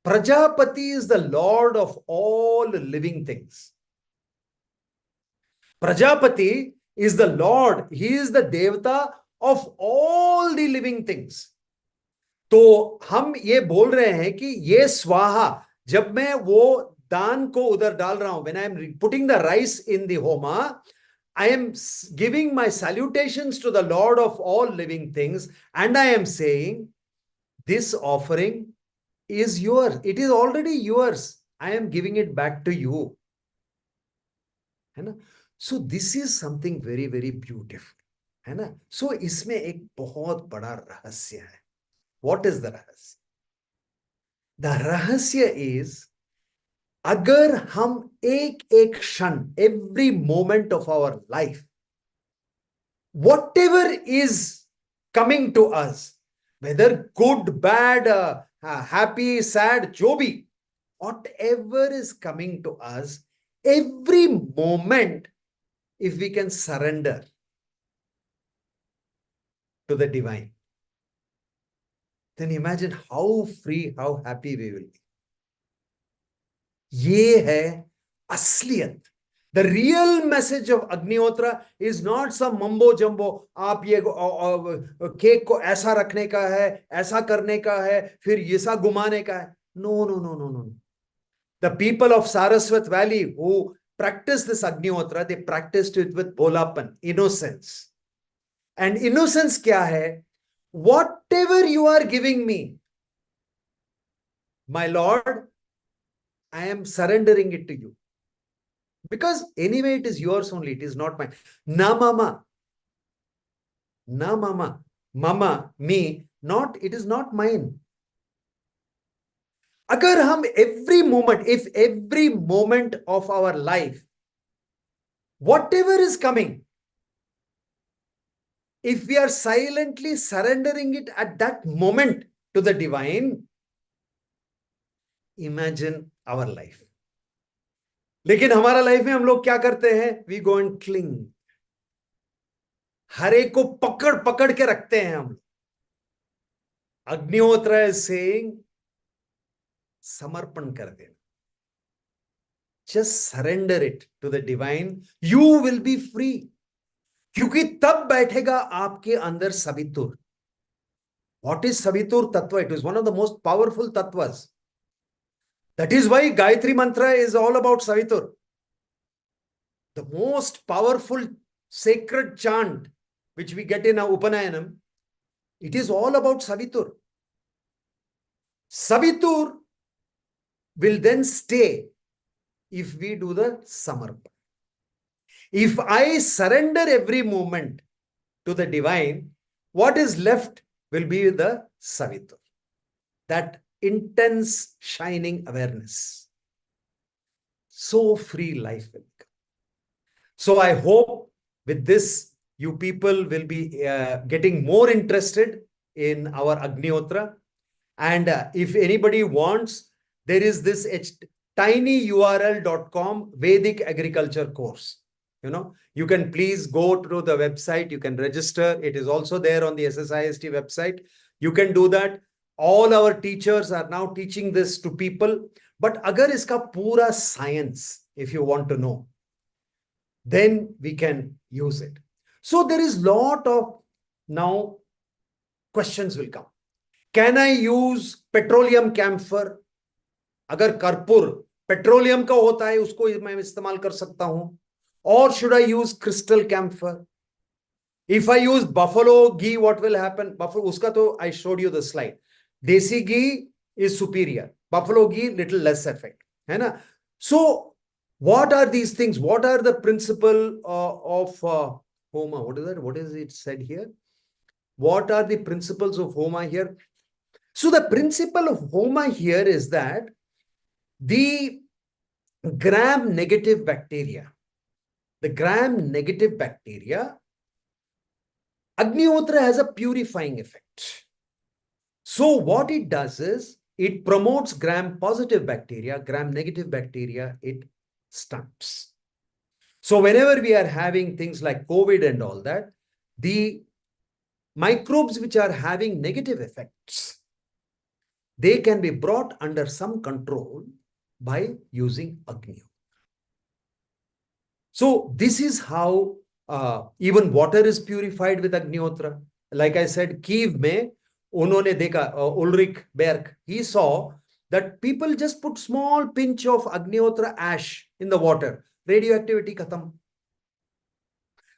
Speaker 2: Prajapati is the Lord of all living things. Prajapati is the Lord. He is the Devata of all the living things. तो हम ये बोल रहे हैं कि ये स्वाहा, जब मैं वो दान को उधर डाल रहा हूं, when I am putting the rice in the homa, I am giving my salutations to the Lord of all living things, and I am saying, this offering is yours. It is already yours. I am giving it back to you. है ना. So this is something very, very beautiful. है ना. So इसमें एक बहुत बड़ा रहस्य है. What is the रहस्य? The रहस्य is, अगर हम एक एक क्षण, every moment of our life, whatever is coming to us, whether good, bad, happy, sad, जो भी, whatever is coming to us, every moment, if we can surrender to the divine, then imagine how free, how happy we will be. ये है असलियत. The real message of Agnihotra is not some mumbo jumbo. आप ये cake को ऐसा रखने का है, ऐसा करने का है, फिर ऐसा घुमाने का है. No, no, no, no, no. The people of Saraswat Valley who practice this Agnihotra, they practiced it with bolapan, innocence. And innocence क्या है? Whatever you are giving me, my Lord, I am surrendering it to you. Because anyway, it is yours only. It is not mine. Na mama. Na mama. Mama, me, not, it is not mine. अगर हम every moment, if every moment of our life, whatever is coming, if we are silently surrendering it at that moment to the divine, imagine our life. लेकिन हमारा life में हम लोग क्या करते हैं? We go and cling. हर एक को पकड़ पकड़ के रखते हैं हम लोग. अग्निहोत्र इज सेइंग, समर्पण कर देना. Just surrender it to the divine, you will be free. क्योंकि तब बैठेगा आपके अंदर सवितुर. व्हाट इज सवितुर तत्व? It is one of the most powerful तत्वस. That is why Gayatri Mantra is all about Savitur. The most powerful sacred chant which we get in our Upanayanam, it is all about Savitur. Savitur will then stay if we do the Samarpan. If I surrender every moment to the divine, what is left will be the Savitur. That intense shining awareness. So free life will come. So I hope with this you people will be getting more interested in our Agnihotra. And if anybody wants, there is this tinyurl.com Vedic agriculture course. You can please go to the website. You can register. It is also there on the SSIST website. You can do that. All our teachers are now teaching this to people. But agar iska pura science, if you want to know, then we can use it. So there is lot of now questions will come. Can I use petroleum camphor? अगर कर्पूर petroleum का होता है उसको मैं इस्तेमाल कर सकता हूं. Or should I use crystal camphor? If I use buffalo ghee, what will happen? Buffalo, uska to I showed you the slide. Desi ghee is superior. Buffalo ghee, little less effect. है ना? So, what are these things? What are the principle of Homa? What is that? What is it said here? What are the principles of Homa here? So, the principle of Homa here is that the gram-negative bacteria, Agnihotra has a purifying effect. So what it does is, it promotes gram-positive bacteria, gram-negative bacteria, it stunts. So whenever we are having things like COVID and all that, the microbes which are having negative effects, they can be brought under some control by using Agnihotra. So this is how even water is purified with Agnihotra. Like I said, Kiev mein, unhone dekha, Ulrich Berg, he saw that people just put small pinch of Agnihotra ash in the water. Radioactivity khatam.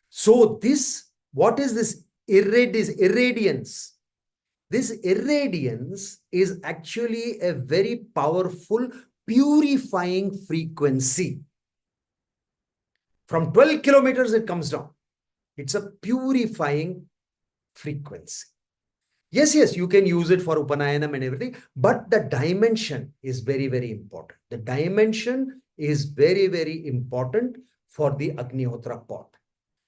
Speaker 2: So this, what is this irradiance? This irradiance is actually a very powerful purifying frequency. From 12 kilometers, it comes down. It's a purifying frequency. Yes, you can use it for Upanayanam and everything, but the dimension is very, very important. The dimension is very, very important for the Agnihotra pot,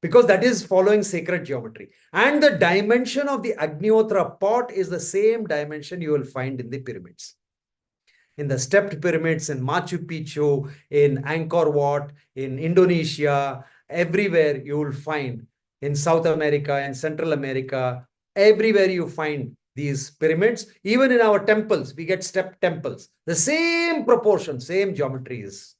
Speaker 2: because that is following sacred geometry. And the dimension of the Agnihotra pot is the same dimension you will find in the pyramids. In the stepped pyramids in Machu Picchu, in Angkor Wat, in Indonesia, everywhere you will find, in South America and Central America, everywhere you find these pyramids. Even in our temples, we get stepped temples. The same proportion, same geometry is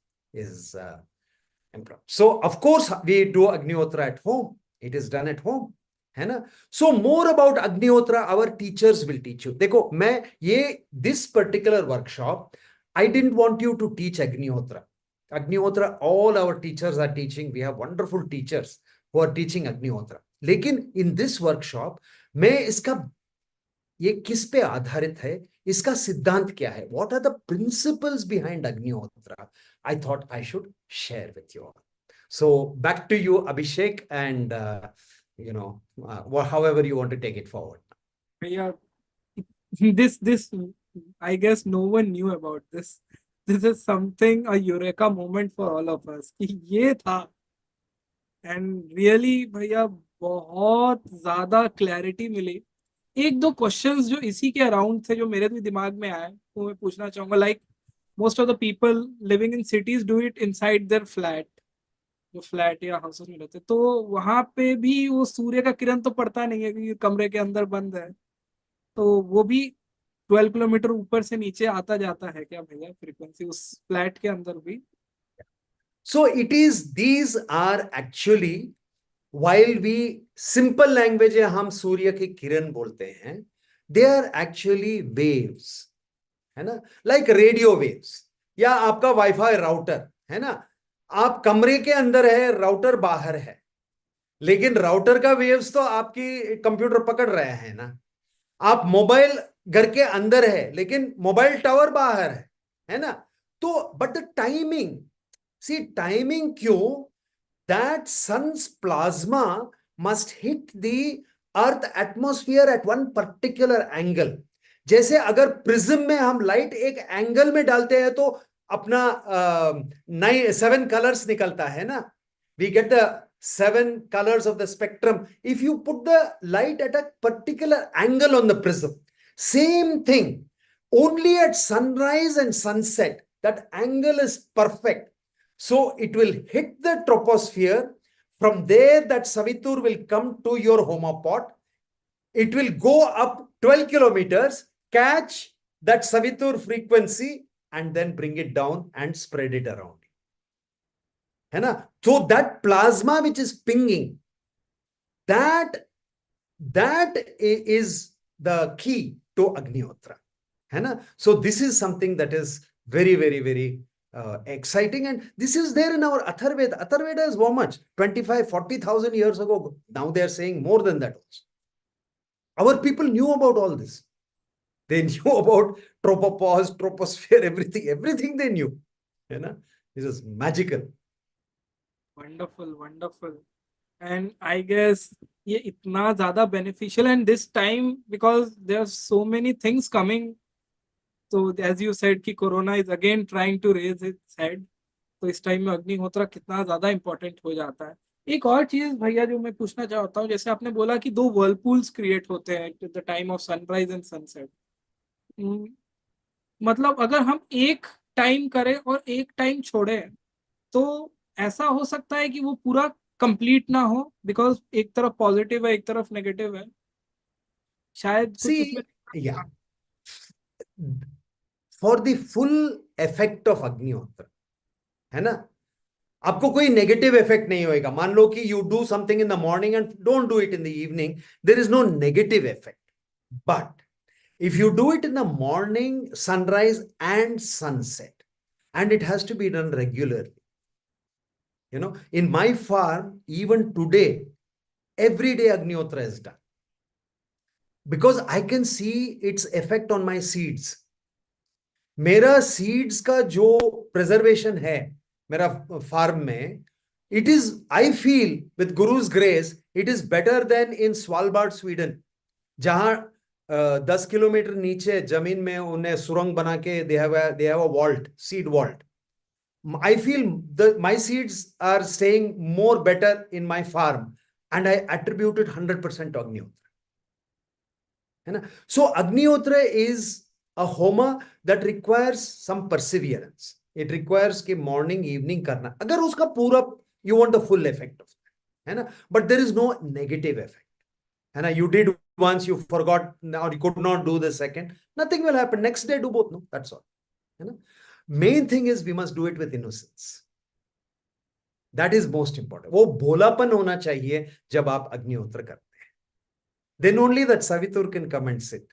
Speaker 2: employed. So, of course, we do Agnihotra at home. It is done at home. है ना? So more about Agnihotra, our teachers will teach you. देखो, मैं ये this particular workshop, I didn't want you to teach Agnihotra. Agnihotra, all our teachers are teaching. We have wonderful teachers who are teaching Agnihotra. लेकिन in this workshop, मैं इसका ये किस पे आधारित है, इसका सिद्धांत क्या है? What are the principles behind Agnihotra? I thought I should share with you all. So back to you, Abhishek, and however you want to take it forward.
Speaker 1: Yeah, this I guess no one knew about this. This is something, a eureka moment for all of us कि ये था. And really भैया बहुत ज्यादा clarity मिली. एक दो questions जो इसी के अराउंड थे जो मेरे भी दिमाग में आए वो मैं पूछना चाहूंगा. Like most of the people living in cities do it inside their flat, जो फ्लैट या हाउसेस में रहते, तो वहां पे भी वो सूर्य का किरण तो पड़ता नहीं है क्योंकि कमरे के अंदर बंद है, तो वो भी 12 किलोमीटर ऊपर से नीचे आता जाता है क्या भैया फ्रीक्वेंसी उस फ्लैट के अंदर भी?
Speaker 2: So these are actually, while we simple language है हम सूर्य की किरण बोलते हैं, they are actually waves, है ना? Like radio waves, या आपका वाईफाई राउटर है ना, आप कमरे के अंदर है, राउटर बाहर है, लेकिन राउटर का वेव्स तो आपकी कंप्यूटर पकड़ रहे हैं ना. आप मोबाइल घर के अंदर है लेकिन मोबाइल टावर बाहर है ना? तो but the timing, see timing क्यों? That sun's plasma must hit the earth atmosphere at one particular angle. जैसे अगर प्रिज्म में हम लाइट एक एंगल में डालते हैं तो अपना 7 colors निकलता है ना. We get the 7 colors of the spectrum. If you put the light at a particular angle on the prism, same thing, only at sunrise and sunset, that angle is perfect. So it will hit the troposphere From there, that Savitur will come to your Homa pot. It will go up 12 kilometers, catch that Savitur frequency, and then bring it down and spread it around. है ना? So that plasma which is pinging, that is the key to Agnihotra. है ना? So this is something that is very, very, very exciting, and this is there in our Atharveda. Atharveda is how much? 25,000-40,000 years ago. Now they are saying more than that also. Our people knew about all this. They knew about tropopause, troposphere, everything they knew. You know, this is magical.
Speaker 1: Wonderful, wonderful. And I guess ये इतना ज़्यादा beneficial, and this time because there are so many things coming. So as you said कि Corona is again trying to raise its head. तो इस time में अग्निहोत्रा कितना ज़्यादा important हो जाता है. एक और चीज भैया जो मैं पूछना चाहता हूँ, जैसे आपने बोला कि 2 वर्लपूल्स क्रिएट होते हैं at the time of sunrise and sunset. मतलब अगर हम एक टाइम करें और एक टाइम छोड़ें तो ऐसा हो सकता है कि वो पूरा कंप्लीट ना हो, बिकॉज एक तरफ पॉजिटिव है एक तरफ नेगेटिव है, शायद कुछ
Speaker 2: See,
Speaker 1: उसमें.
Speaker 2: yeah, for the full effect of Agnihotra, है ना, आपको कोई नेगेटिव इफेक्ट नहीं होएगा. मान लो कि you do something in the morning and don't do it in the evening, there is no negative effect. But if you do it in the morning, sunrise and sunset, and it has to be done regularly. You know, in my farm, even today, every day Agnihotra is done. Because I can see its effect on my seeds. मेरा seeds का जो preservation है मेरा farm में, it is, I feel with Guru's grace, it is better than in Svalbard, Sweden, जहां 10 kilometre नीचे जमीन में उन्हें सुरंग बना के they have a vault, seed vault. I feel my seeds are staying more better in my farm, and I attribute it 100% to Agnihotra. है ना? So Agnihotra is a homa that requires some perseverance. It requires कि morning evening करना. अगर उसका पूरा you want the full effect of that, है ना? But there is no negative effect. है ना? You did once, you forgot, now you could not do the second. Nothing will happen. Next day do both. No, that's all. है ना? Main thing is we must do it with innocence. That is most important. वो भोलापन होना चाहिए जब आप अग्निहोत्र करते हैं. Then only that Savitur can come and sit.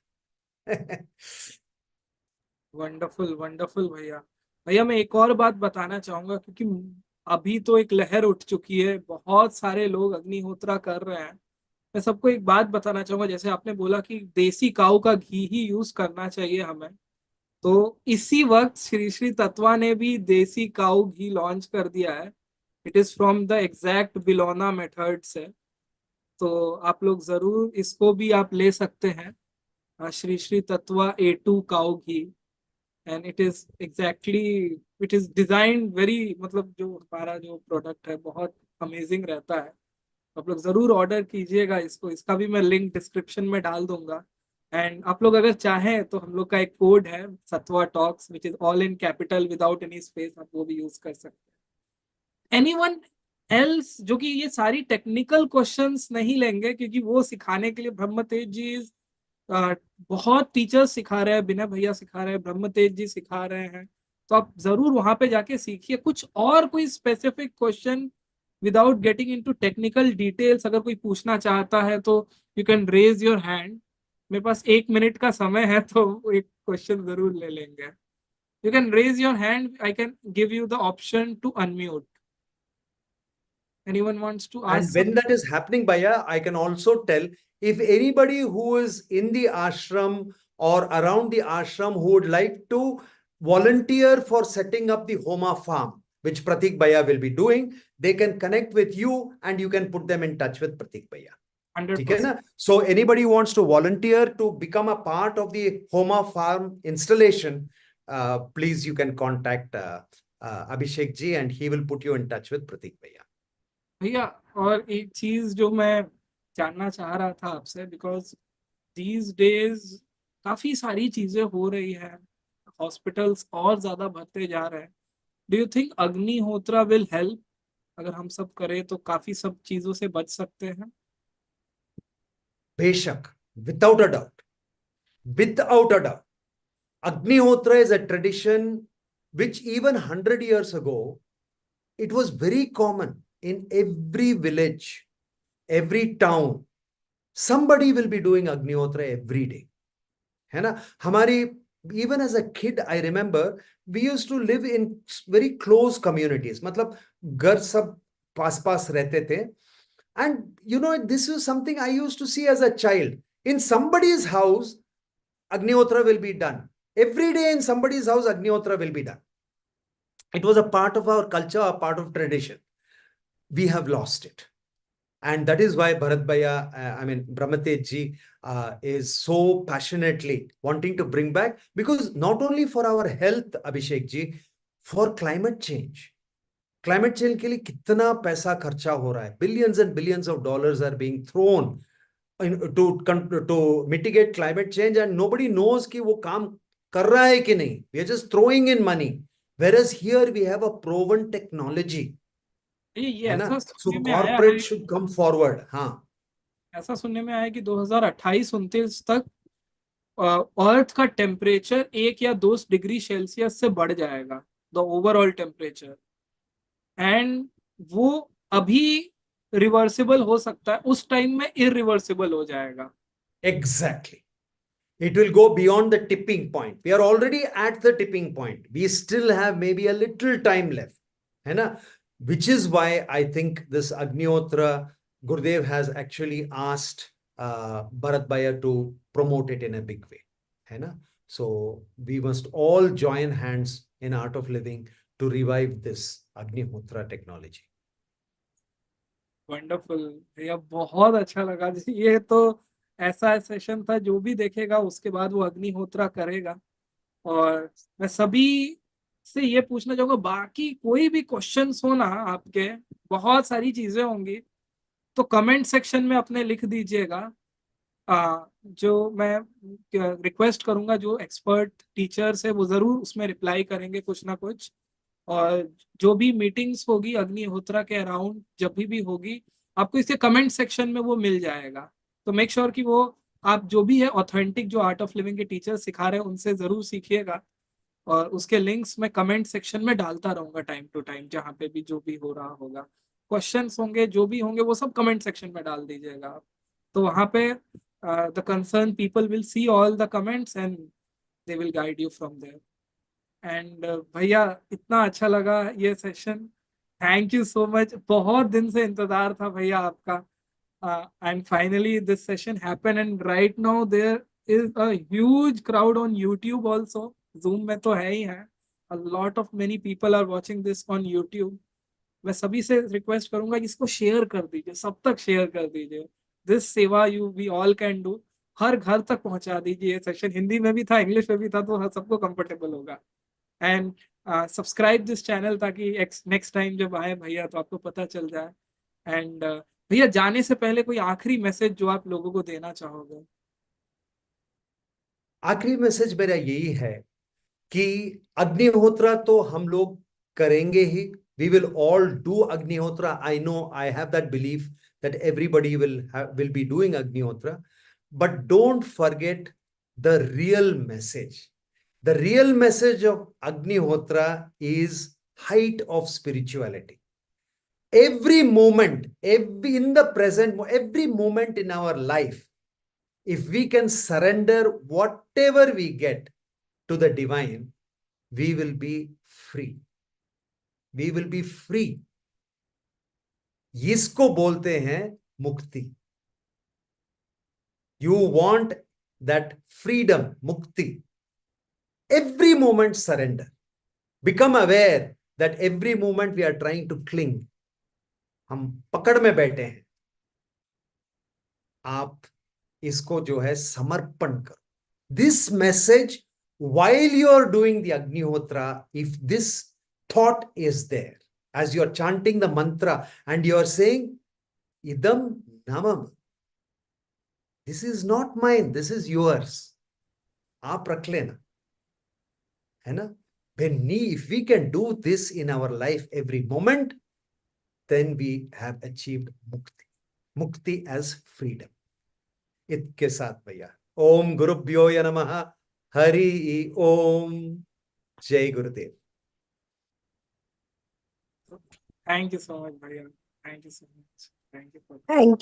Speaker 1: Wonderful wonderful भैया. भैया मैं एक और बात बताना चाहूंगा, क्योंकि अभी तो एक लहर उठ चुकी है, बहुत सारे लोग अग्निहोत्रा कर रहे हैं. मैं सबको एक बात बताना चाहूंगा, जैसे आपने बोला कि देसी काऊ का घी ही यूज करना चाहिए हमें, तो इसी वक्त श्री श्री तत्वा ने भी देसी काऊ घी लॉन्च कर दिया है. It is from the exact bilona method से. तो आप लोग जरूर इसको भी आप ले सकते हैं, श्री श्री तत्वा A2 cow ghee. And it is exactly, it is design very, मतलब जो हमारा जो प्रोडक्ट है बहुत अमेजिंग रहता है. आप लोग जरूर ऑर्डर कीजिएगा इसको, इसका भी मैं लिंक डिस्क्रिप्शन में डाल दूंगा. एंड आप लोग अगर चाहें तो हम लोग का एक कोड है Satva talks, which is all in capital without any space, आप वो भी यूज कर सकते हैं. एनीवन एल्स जो कि ये सारी टेक्निकल क्वेश्चंस नहीं लेंगे, क्योंकि वो सिखाने के लिए ब्रह्म तेज जी बहुत टीचर्स सिखा रहे हैं, विनय भैया सिखा रहे हैं, ब्रह्म तेज जी सिखा रहे हैं. तो आप जरूर वहां पे जाके सीखिए. कुछ और कोई specific question without getting into technical details अगर कोई पूछना चाहता है तो you can raise your hand. मेरे पास 1 मिनट का समय है तो एक क्वेश्चन जरूर ले लेंगे. You can raise your hand, I can give you the option to unmute. Anyone wants to ask?
Speaker 2: And when that is happening, Bhaiya, I can also tell, if anybody who is in the ashram or around the ashram who would like to volunteer for setting up the Homa farm, which Pratik Bhaiya will be doing, they can connect with you and you can put them in touch with Pratik Bhaiya.
Speaker 1: 100%.
Speaker 2: So anybody who wants to volunteer to become a part of the Homa farm installation, please you can contact Abhishek ji and he will put you in touch with Pratik Bhaiya.
Speaker 1: भैया और एक चीज जो मैं जानना चाह रहा था आपसे, बिकॉज दीज डेज काफी सारी चीजें हो रही हैं, हॉस्पिटल्स और ज्यादा भरते जा रहे हैं. Do you think Agnihotra will help अगर हम सब करें तो काफी सब चीजों से बच सकते हैं।
Speaker 2: बेशक, without a doubt, without a doubt, Agnihotra is a tradition which even 100 years ago, it was very common in every village, every town. Somebody will be doing Agnihotra every day. है ना? हमारी, even as a kid, I remember we used to live in very close communities. मतलब घर सब पास पास रहते थे. And you know, this is something I used to see as a child. In somebody's house, Agnihotra will be done. Every day in somebody's house, Agnihotra will be done. It was a part of our culture, a part of tradition. We have lost it. And that is why Bharat Bhaiya, Brahmatej ji is so passionately wanting to bring back, because not only for our health, Abhishek ji, for climate change. Climate change के लिए कितना पैसा खर्चा हो रहा है. Billions and billions of dollars are being thrown to mitigate climate change, and nobody knows कि वो काम कर रहा है कि नहीं. We are just throwing in money. Whereas here we have a proven technology.
Speaker 1: ये
Speaker 2: है ना?
Speaker 1: ऐसा
Speaker 2: So
Speaker 1: सुनने में आया है,
Speaker 2: corporate should come forward. हाँ.
Speaker 1: ऐसा सुनने में आया है कि 2028-29 तक अर्थ का टेम्परेचर 1 या 2 डिग्री सेल्सियस से बढ़ जाएगा, द ओवरऑल टेम्परेचर। एंड वो अभी रिवर्सिबल हो सकता है, उस टाइम में इरिवर्सिबल हो जाएगा।
Speaker 2: Exactly. It will go beyond the tipping point. We are already at the tipping point. We still have maybe a little time left. है ना? Which is why I think this Agnihotra, Gurudev has actually asked Bharat Bhaiya to promote it in a big way. है ना? So we must all join hands in Art of Living to revive this Agnihotra technology.
Speaker 1: Wonderful भैया, बहुत अच्छा लगा जी। ये तो ऐसा session था, जो भी देखेगा उसके बाद वो अग्निहोत्रा करेगा। और मैं सभी से ये पूछना चाहूंगा, बाकी कोई भी क्वेश्चंस हो ना आपके, बहुत सारी चीजें होंगी, तो कमेंट सेक्शन में अपने लिख दीजिएगा। जो मैं रिक्वेस्ट करूंगा, जो एक्सपर्ट टीचर्स है वो जरूर उसमें रिप्लाई करेंगे कुछ ना कुछ। और जो भी मीटिंग्स होगी अग्निहोत्रा के अराउंड, जब भी होगी, आपको इसके कमेंट सेक्शन में वो मिल जाएगा। तो मेक श्योर कि वो, आप जो भी है ऑथेंटिक जो आर्ट ऑफ लिविंग के टीचर सिखा रहे हैं उनसे जरूर सीखिएगा। और उसके लिंक्स मैं कमेंट सेक्शन में डालता रहूंगा टाइम टू टाइम, जहाँ पे भी जो भी हो रहा होगा, क्वेश्चंस होंगे जो भी होंगे वो सब कमेंट सेक्शन में डाल दीजिएगा आप। तो वहाँ पे the concern people will see all the comments and they will guide you from there. And भैया, इतना अच्छा लगा ये session, thank you so much. बहुत दिन से इंतजार था भैया आपका। And finally this session happen, and right now there is a huge crowd on YouTube also. Zoom में तो है ही है, a lot of many people are watching this on YouTube। मैं सभी से रिक्वेस्ट करूंगा कि इसको शेयर कर दीजिए, सब तक शेयर कर दीजिए। दिस सेवा you we all can do, हर घर तक पहुंचा दीजिए। सेशन हिंदी में भी था, इंग्लिश में भी था, तो हर सबको कंफर्टेबल होगा। एंड सब्सक्राइब दिस चैनल, ताकि नेक्स्ट टाइम जब आए भैया तो आपको पता चल जाए। एंड भैया, जाने से पहले कोई आखिरी मैसेज जो आप लोगों को देना चाहोगे?
Speaker 2: आखिरी मैसेज मेरा यही है कि अग्निहोत्रा तो हम लोग करेंगे ही. We will all do Agnihotra. I know, I have that belief that everybody will be doing Agnihotra, but don't forget the real message. The real message of Agnihotra is height of spirituality. Every moment, in the present, every moment in our life, if we can surrender whatever we get to the divine, we will be free. We will be free. इसको बोलते हैं मुक्ति. You want that freedom, mukti. Every moment surrender. Become aware that every moment we are trying to cling. हम पकड़ में बैठे हैं. आप इसको जो है समर्पण करो. This message, while you are doing the Agnihotra, if this thought is there, as you are chanting the mantra and you are saying, idam namam, this is not mine, this is yours, आप रख लेना. है ना? If we can do this in our life every moment, then we have achieved mukti. Mukti as freedom. इसके साथ भैया ओम गुरुभ्यो नमः हरि ओम जय गुरुदेव
Speaker 1: Thank you so much, Bhaiya. Thank you so much. Thank you for
Speaker 3: Thank